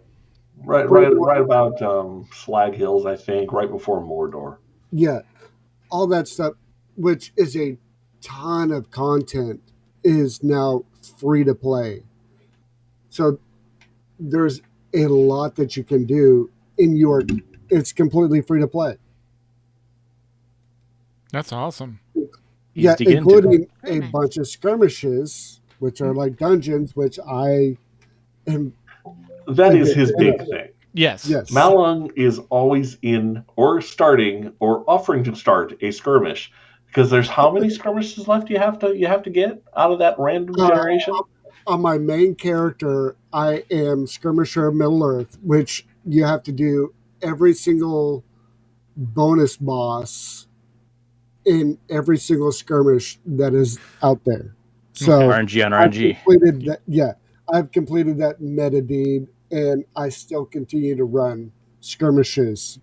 Right about Slag Hills, I think, right before Mordor. Yeah, all that stuff, which is a ton of content is now free to play. So there's a lot that you can do it's completely free to play. That's awesome. Yeah, to get into. including Very a nice. bunch of skirmishes, which are like dungeons, which I am. That a is big his fan big of. thing. Yes. Yes. Malung is always in or starting or offering to start a skirmish, because there's how many skirmishes left you have to get out of that random generation? On my main character, I am Skirmisher of Middle Earth, which you have to do every single bonus boss in every single skirmish that is out there. So RNG on I've RNG. completed that. Yeah, I've completed that meta deed, and I still continue to run skirmishes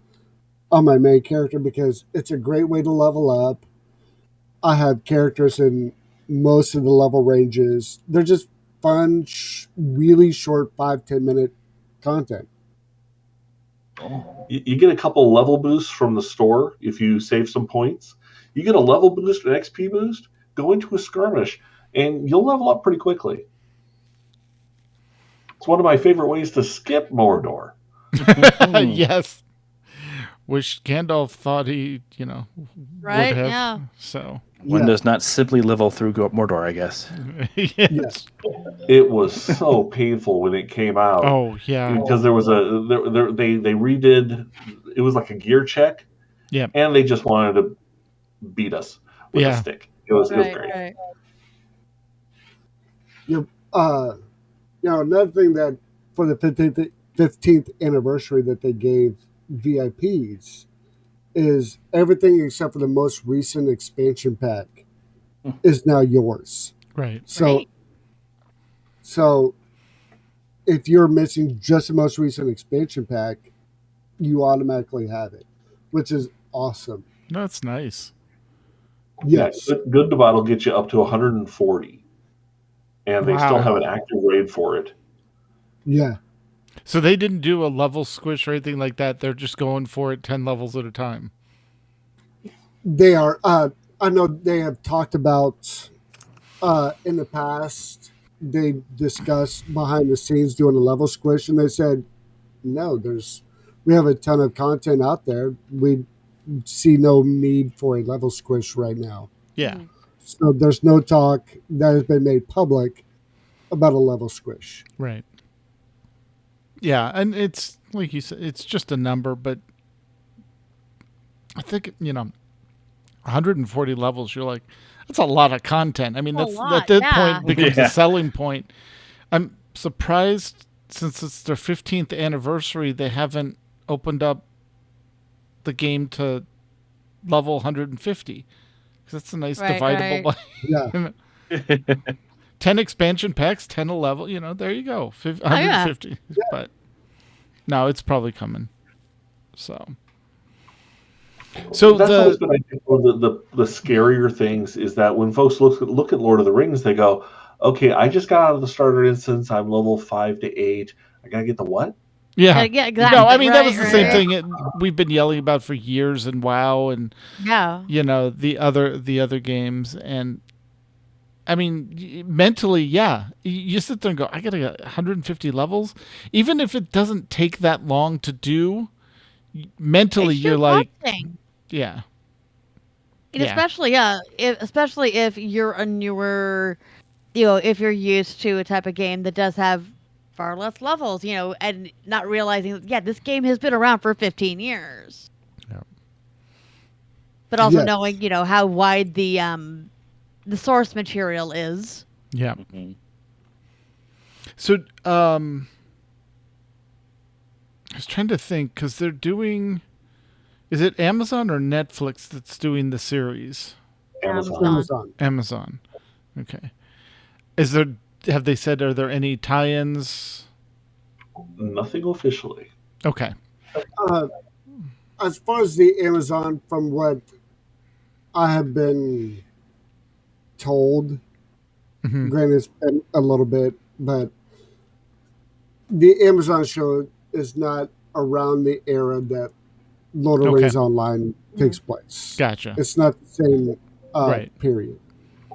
on my main character because it's a great way to level up. I have characters in most of the level ranges. They're just fun, really short 5-10 minute content. You get a couple level boosts from the store if you save some points. You get a level boost, an XP boost, go into a skirmish, and you'll level up pretty quickly. It's one of my favorite ways to skip Mordor. Yes. Wish Gandalf thought he, Right? would have. Yeah. So. One Yeah. does not simply level through Mordor, I guess. Yes. It was so painful when it came out. Oh, yeah. Because there was they redid, it was like a gear check. Yeah. And they just wanted to beat us with a stick. It was great. Right. Another thing that for the 15th anniversary that they gave VIPs is everything except for the most recent expansion pack is now yours. Right. So if you're missing just the most recent expansion pack, you automatically have it, which is awesome. That's nice. Yes. Yeah, Good Divide will get you up to 140. And they still have an active raid for it. Yeah. So they didn't do a level squish or anything like that. They're just going for it 10 levels at a time. They are. I know they have talked about in the past. They discussed behind the scenes doing a level squish, and they said, "No, we have a ton of content out there. We see no need for a level squish right now." Yeah. Mm-hmm. So there's no talk that has been made public about a level squish. Right. Yeah, and it's like you said, it's just a number, but I think 140 levels. You're like, that's a lot of content. I mean, that's at that point becomes a selling point. I'm surprised since it's their 15th anniversary, they haven't opened up the game to level 150. Because that's a nice dividable by. Yeah. 10 expansion packs, 10 a level. There you go. 150. Yeah. But no, it's probably coming. So that's always been, I think, one of the scarier things is that when folks look at Lord of the Rings, they go, "Okay, I just got out of the starter instance. I'm level 5 to 8. I gotta get the what?" Yeah. Yeah, exactly. No, I mean that was the same thing we've been yelling about for years in WoW and the other games. And I mean, mentally, you sit there and go, I gotta get 150 levels, even if it doesn't take that long to do. Mentally, you're like, yeah. And especially if you're a newer, if you're used to a type of game that does have far less levels, and not realizing, this game has been around for 15 years. Yeah. But also knowing, how wide the source material is. Yeah. Mm-hmm. So, I was trying to think because they're doing. Is it Amazon or Netflix that's doing the series? Amazon. Okay. Have they said, are there any tie-ins? Nothing officially. Okay. As far as the Amazon, from what I have been told, granted it's been a little bit, but the Amazon show is not around the era that Lord of the Rings Online takes place. Gotcha. It's not the same period.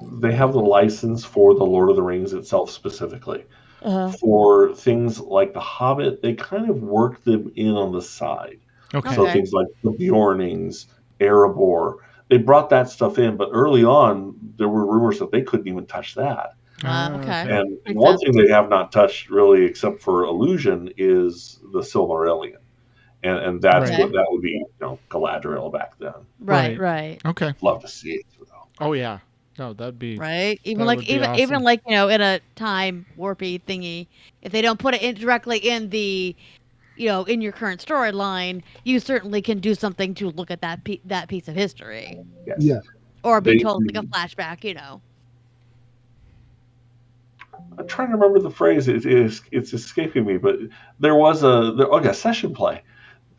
they have the license for the Lord of the Rings itself specifically. For things like The Hobbit, they kind of worked them in on the side. Okay. So things like the Bjornings, Erebor, they brought that stuff in, but early on there were rumors that they couldn't even touch that. Okay. And one thing they have not touched really, except for illusion, is the Silmarillion, and that's Right. what that would be, Galadriel back then. Right. Okay. Love to see it though. Oh yeah. No, that'd be Right. Even that like would be even awesome. like in a time warpy thingy, if they don't put it in directly in the in your current storyline, you certainly can do something to look at that piece of history. Yes. Yeah. Or be told like a flashback. I'm trying to remember the phrase. It's escaping me, but there was a session play.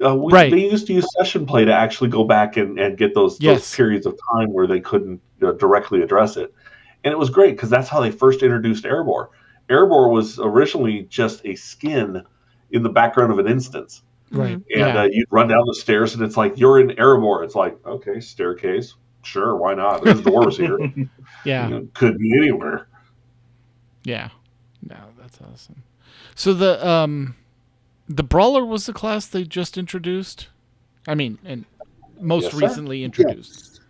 Right. They used to use session play to actually go back and get those periods of time where they couldn't directly address it. And it was great because that's how they first introduced Erebor. Erebor was originally just a skin in the background of an instance. Right. And you'd run down the stairs and it's like, you're in Erebor. It's like, okay, staircase. Sure, why not? There's doors here. Yeah. Could be anywhere. Yeah. No, that's awesome. So the Brawler was the class they just introduced? I mean, and most recently introduced.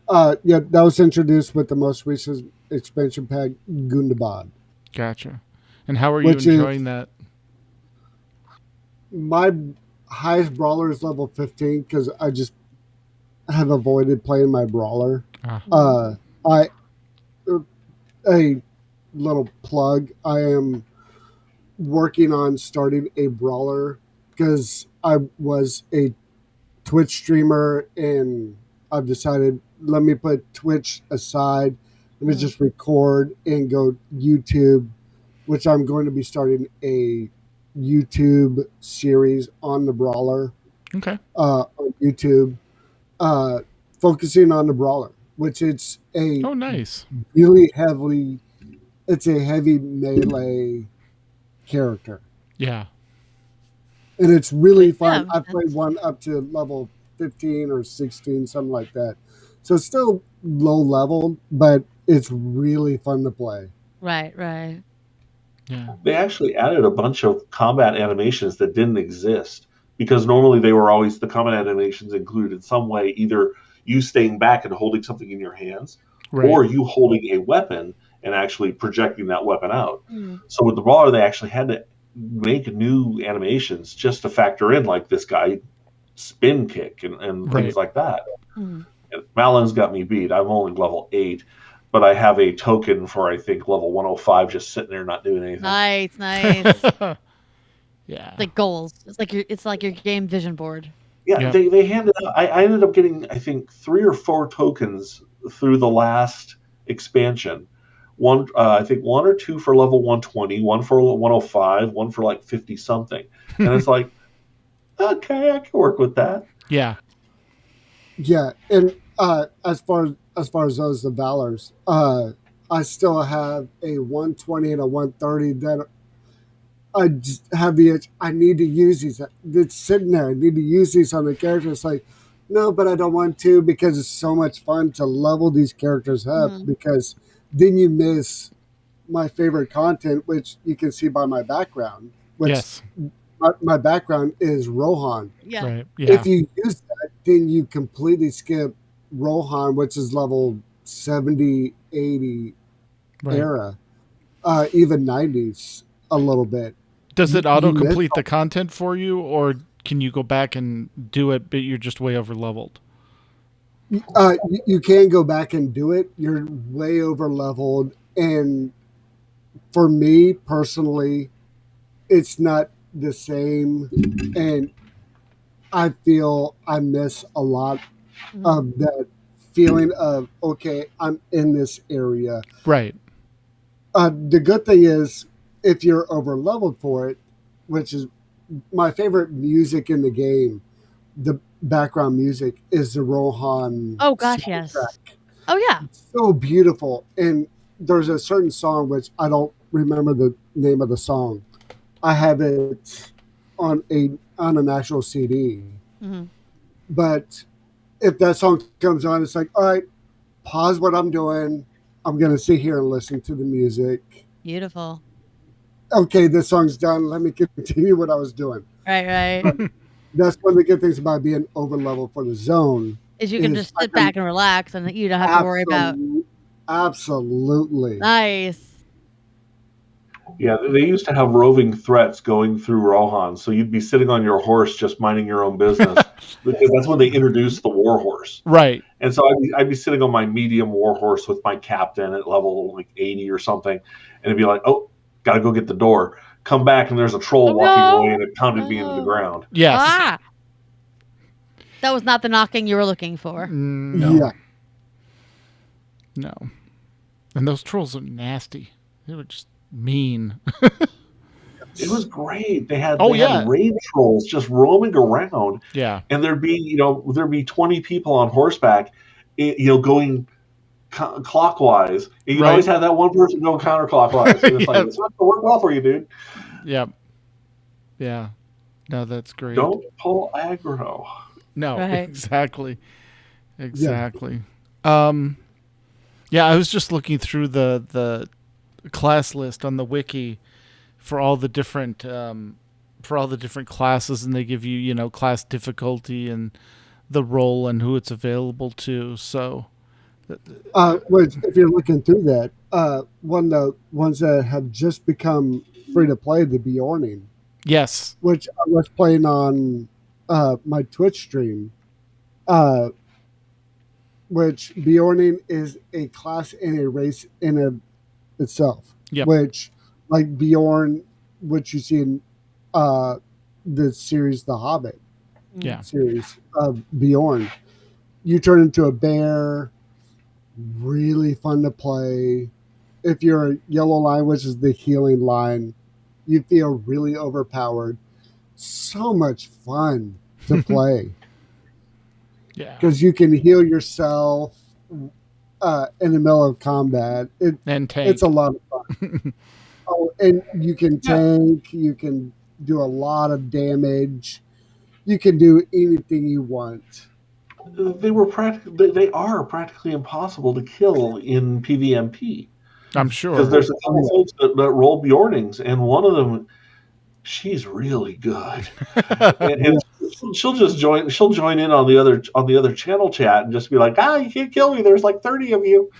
Yeah, that was introduced with the most recent expansion pack, Gundabad. Gotcha. And how are you enjoying that? My highest brawler is level 15 because I just have avoided playing my brawler. A little plug, I am working on starting a brawler because I was a Twitch streamer and I've decided, let me put Twitch aside. Let me just record and go YouTube, which I'm going to be starting a YouTube series on the brawler. Okay. On YouTube, focusing on the brawler, which it's a nice. Really heavily. It's a heavy melee character. Yeah. And it's really fun. I played one up to level 15 or 16, something like that. So it's still low level, but it's really fun to play. Right. Yeah. They actually added a bunch of combat animations that didn't exist because normally they were always, the combat animations included in some way either you staying back and holding something in your hands or you holding a weapon and actually projecting that weapon out. So with the brawler, they actually had to make new animations just to factor in like this guy spin kick and things like that. And Malin's got me beat. I'm only level 8, but I have a token for I think level 105 just sitting there not doing anything. Nice. Yeah. Like goals. It's like your game vision board. Yeah, they handed out, I ended up getting I think 3 or 4 tokens through the last expansion. One, I think 1 or 2 for level 120, 1 for 105, 1 for like 50 something, and it's like, okay, I can work with that. Yeah. And as far as those the Valors, I still have a 120 and a 130 that I just have the itch. I need to use these. It's sitting there. I need to use these on the character. It's like, no, but I don't want to because it's so much fun to level these characters up because then you miss my favorite content, which you can see by my background. Which my background is Rohan. Yeah. Right. Yeah. If you use that, then you completely skip Rohan, which is level 70, 80 era, even 90s a little bit. Does it auto-complete the content for you, or can you go back and do it, but you're just way over-leveled? You can go back and do it. You're way over-leveled, and for me, personally, it's not the same, and I feel I miss a lot of that feeling of, okay, I'm in this area. Right. The good thing is, if you're over leveled for it, which is my favorite music in the game, the background music is the Rohan. Oh gosh, yes. Oh yeah. It's so beautiful. And there's a certain song which I don't remember the name of the song. I have it on an actual CD. But if that song comes on, it's like, all right, pause what I'm doing, I'm going to sit here and listen to the music. Beautiful. Okay, this song's done. Let me continue what I was doing. Right. That's one of the good things about being over level for the zone. Is you can just sit back and relax, and you don't have to worry about. Absolutely. Nice. Yeah, they used to have roving threats going through Rohan, so you'd be sitting on your horse just minding your own business, because that's when they introduced the war horse. Right. And so I'd be sitting on my medium war horse with my captain at level like 80 or something, and it'd be like, oh, gotta go get the door. Come back, and there's a troll walking away, and it pounded me into the ground. Yes. Ah! That was not the knocking you were looking for. No. Yeah. No. And those trolls are nasty. They were just mean. It was great. They had raid trolls just roaming around. Yeah. And there'd be 20 people on horseback, going clockwise. And you always have that one person going counterclockwise. And it's like, it's not going to work well for you, dude. Yep. Yeah. No, that's great. Don't pull aggro. No, right. Exactly. Yeah, I was just looking through the class list on the wiki for all the different classes, and they give you, class difficulty and the role and who it's available to. So, which, if you're looking through that, one of the ones that have just become free to play, the Bjorning. Yes. Which I was playing on my Twitch stream. Which Bjorning is a class and a race in itself. Yep. Which, like Bjorn, which you see in the series The Hobbit series of Bjorn, you turn into a bear. Really fun to play. If you're a yellow line, which is the healing line, you feel really overpowered. So much fun to play. Yeah. Because you can heal yourself in the middle of combat. And tank. It's a lot of fun. And you can tank. You can do a lot of damage. You can do anything you want. They are practically impossible to kill in PvMP. I'm sure. Because there's a couple folks that roll Bjornings, and one of them, she's really good. and she'll just join. She'll join in on the other channel chat and just be like, you can't kill me. There's like 30 of you.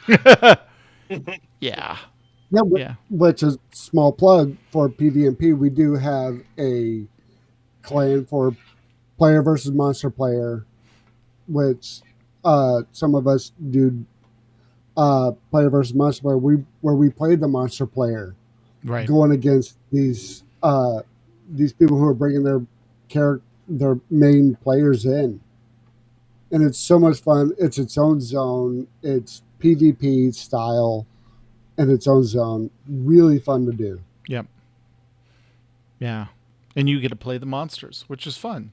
Yeah. Which is small plug for PvMP. We do have a clan for player versus monster player, which some of us do player versus monster player. Where we play the monster player, right, going against these people who are bringing their main players in, and it's so much fun. It's its own zone. It's PvP style, and its own zone. Really fun to do. Yep. Yeah, and you get to play the monsters, which is fun.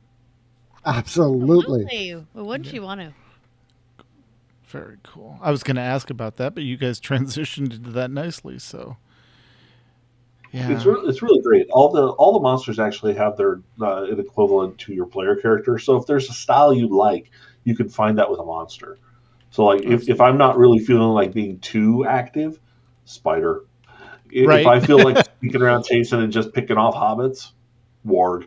Absolutely. Well, wouldn't you want to? Very cool. I was going to ask about that, but you guys transitioned into that nicely. So, yeah, it's really great. All the monsters actually have their an equivalent to your player character. So if there's a style you like, you can find that with a monster. So like if I'm not really feeling like being too active, spider. If I feel like sneaking around chasing and just picking off hobbits, warg.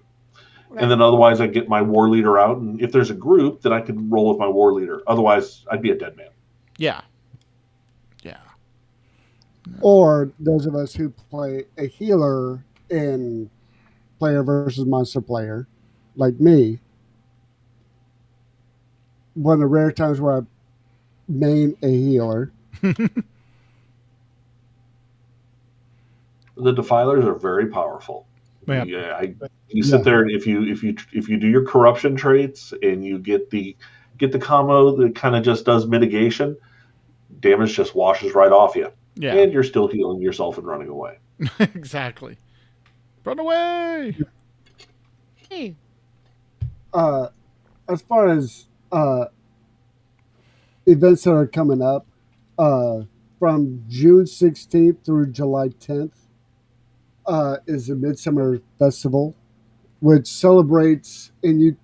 Right. And then otherwise I get my war leader out, and if there's a group, then I can roll with my war leader. Otherwise, I'd be a dead man. Yeah. Or those of us who play a healer in player versus monster player, like me. One of the rare times where I main a healer. The Defilers are very powerful. Yeah. You sit there, and if you do your corruption traits and you get the combo that kind of just does mitigation, damage just washes right off you. Yeah. And you're still healing yourself and running away. Exactly. Run away. Hey. As far as events that are coming up, from June 16th through July 10th, is the Midsummer Festival, which celebrates, and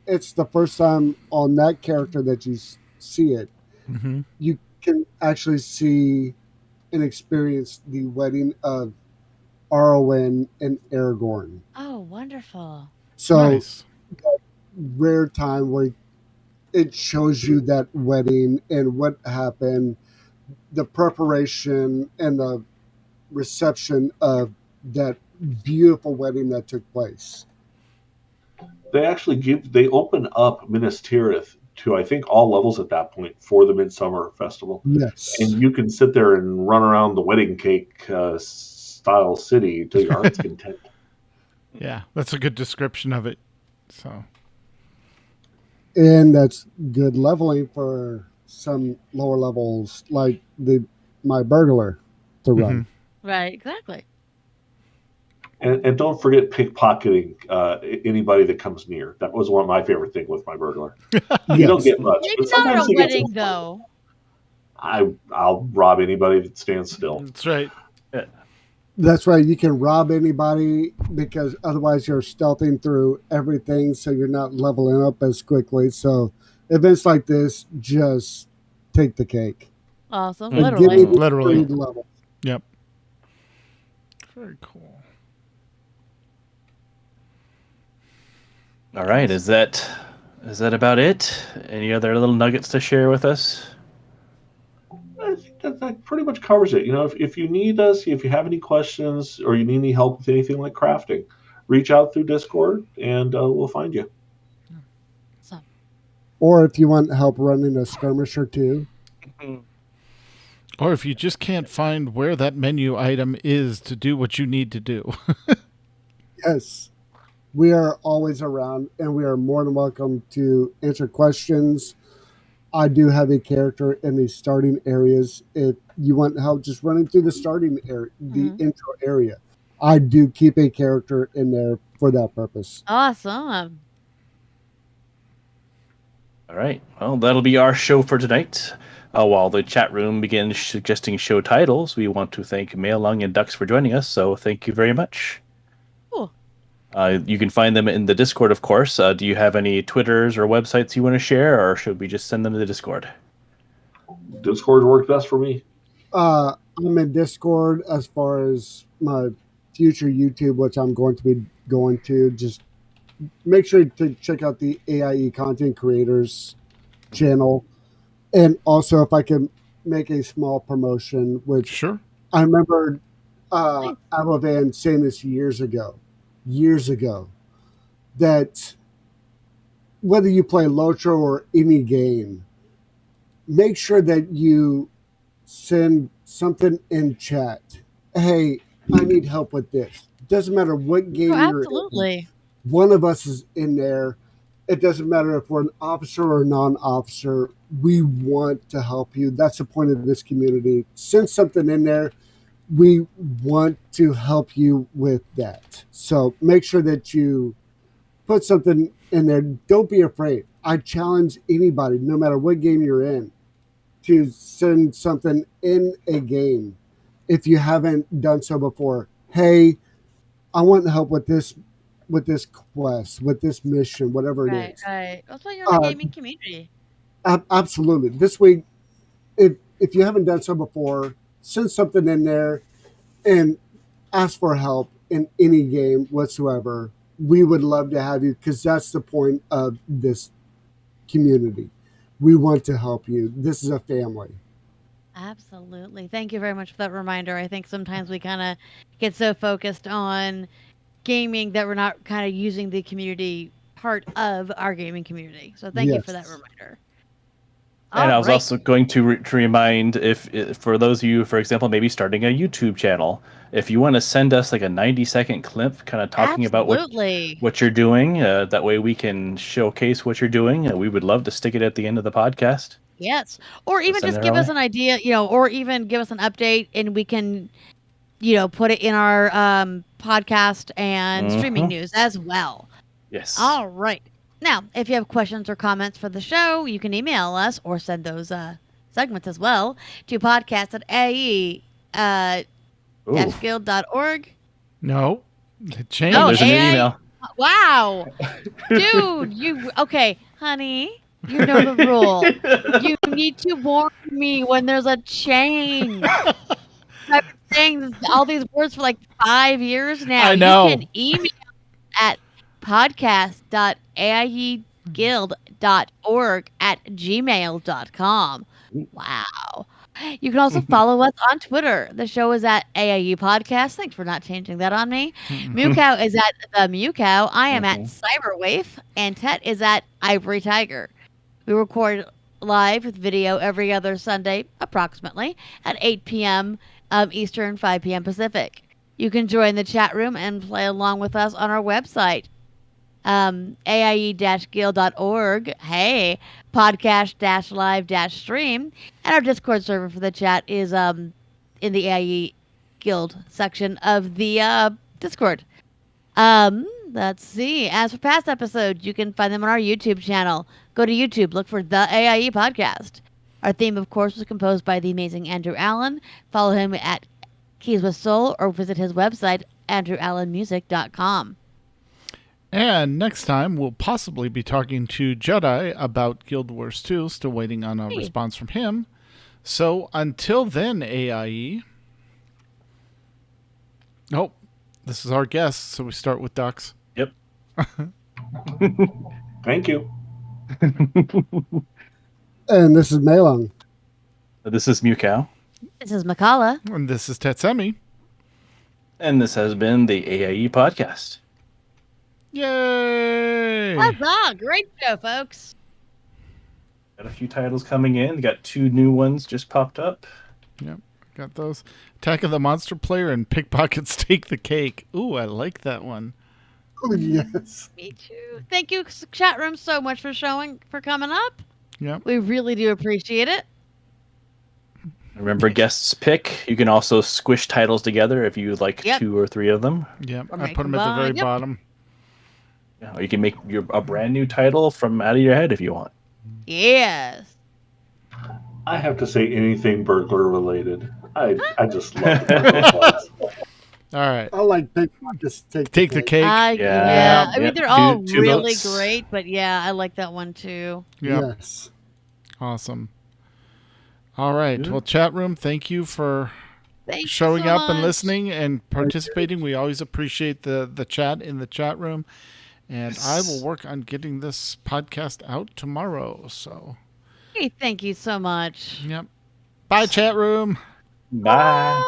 it's the first time on that character that you see it. Mm-hmm. You can actually see and experience the wedding of Arwen and Aragorn. Oh, wonderful. So Nice. rare time where it shows you that wedding and what happened, the preparation and the reception of that beautiful wedding that took place. They open up Minas Tirith to, I think, all levels at that point for the Midsummer Festival. Yes. And you can sit there and run around the wedding cake style city to your heart's content. Yeah, that's a good description of it. So, And that's good leveling for some lower levels like my burglar to run. Right, exactly. And don't forget pickpocketing anybody that comes near. That was one of my favorite things with my burglar. You don't get much, Maybe but not at sometimes a you get wedding, some. though. I'll rob anybody that stands still. that's right. That's right. You can rob anybody because otherwise you're stealthing through everything, so you're not leveling up as quickly. So events like this just take the cake. Awesome. Mm. And give me Literally. the Literally. speed level. Yep. Very cool. All right, is that about it? Any other little nuggets to share with us? I think that pretty much covers it. If you need us, if you have any questions, or you need any help with anything like crafting, reach out through Discord, and we'll find you. Awesome. Or if you want help running a skirmisher too. Or if you just can't find where that menu item is to do what you need to do. Yes. We are always around, and we are more than welcome to answer questions. I do have a character in the starting areas. If you want help just running through the starting area, the intro area, I do keep a character in there for that purpose. Awesome. All right. Well, that'll be our show for tonight. While the chat room begins suggesting show titles, we want to thank Mailung and Dux for joining us. So thank you very much. Cool. You can find them in the Discord, of course. Do you have any Twitters or websites you want to share, or should we just send them to the Discord? Discord worked best for me. I'm in Discord as far as my future YouTube, which I'm going to be going to. Just make sure to check out the AIE Content Creators channel. And also, if I can make a small promotion, which Sure. I remember Avavan saying this years ago, that whether you play Lotro or any game, make sure that you send something in chat. Hey, I need help with this. Doesn't matter what game you're in. Absolutely. One of us is in there. It doesn't matter if we're an officer or non-officer. We want to help you. That's the point of this community. Send something in there. We want to help you with that. So make sure that you put something in there. Don't be afraid. I challenge anybody, no matter what game you're in, to send something in a game if you haven't done so before. Hey, I want help with this quest, with this mission, whatever it is. Right. That's why you're in the gaming community. Absolutely. This week, if you haven't done so before, send something in there and ask for help in any game whatsoever. We would love to have you because that's the point of this community. We want to help you. This is a family. Absolutely. Thank you very much for that reminder. I think sometimes we kind of get so focused on gaming that we're not kind of using the community part of our gaming community. So thank you for that reminder. And I was also going to remind if for those of you, for example, maybe starting a YouTube channel, if you want to send us like a 90-second clip kind of talking about what you're doing, that way we can showcase what you're doing. We would love to stick it at the end of the podcast. Yes. Or even just give us an idea, or even give us an update and we can, put it in our podcast and streaming news as well. Yes. All right. Now, if you have questions or comments for the show, you can email us or send those segments as well to podcast@ae-guild.org. No. It changed. There's an email. Wow. Dude, okay, honey. You know the rule. You need to warn me when there's a change. I've been saying all these words for like 5 years now. I know. You can email at podcast.aieguild.org@gmail.com. Wow. You can also follow us on Twitter. The show is at AIE Podcast. Thanks for not changing that on me. Mew Cow is at the Mew Cow. I am at Cyberwaif, and Tet is at Ivory Tiger. We record live with video every other Sunday, approximately, at 8 p.m. Eastern, 5 p.m. Pacific. You can join the chat room and play along with us on our website, AIE-guild.org. Hey, podcast-live-stream. And our Discord server for the chat is in the AIE Guild section of the Discord. Let's see. As for past episodes, you can find them on our YouTube channel. Go to YouTube, look for the AIE Podcast. Our theme, of course, was composed by the amazing Andrew Allen. Follow him at Keys with Soul or visit his website, andrewallenmusic.com. And next time, we'll possibly be talking to Jedi about Guild Wars 2. Still waiting on a response from him. So until then, AIE. Oh, this is our guest, so we start with Dux. Yep. Thank you. And this is Melon. This is Mew Cow. This is Makala. And this is Tetsemi. And this has been the AIE Podcast. Yay! Huzzah! Great show, folks. Got a few titles coming in. Got 2 new ones just popped up. Yep, got those. Attack of the Monster Player and Pickpockets Take the Cake. Ooh, I like that one. Oh, yes. Me too. Thank you, chat room, so much for coming up. Yep. We really do appreciate it. Remember, guests pick. You can also squish titles together if you like 2 or 3 of them. Yep, Or I make put them them at the very yep. bottom. Yeah, or you can make a brand new title from out of your head if you want. Yes. I have to say anything burglar related. I just love the burglar parts. All right. I like Pickpockets Take the Cake. Yeah. I mean, they're all Two really votes. great, but yeah, I like that one too. Yep. Yes. Awesome. All right. Good. Well, chat room, thank you for Thank showing you so up and much. listening and participating. We always appreciate the chat in the chat room. And I will work on getting this podcast out tomorrow. So, Hey, thank you so much. yep. Bye, chat room. Bye.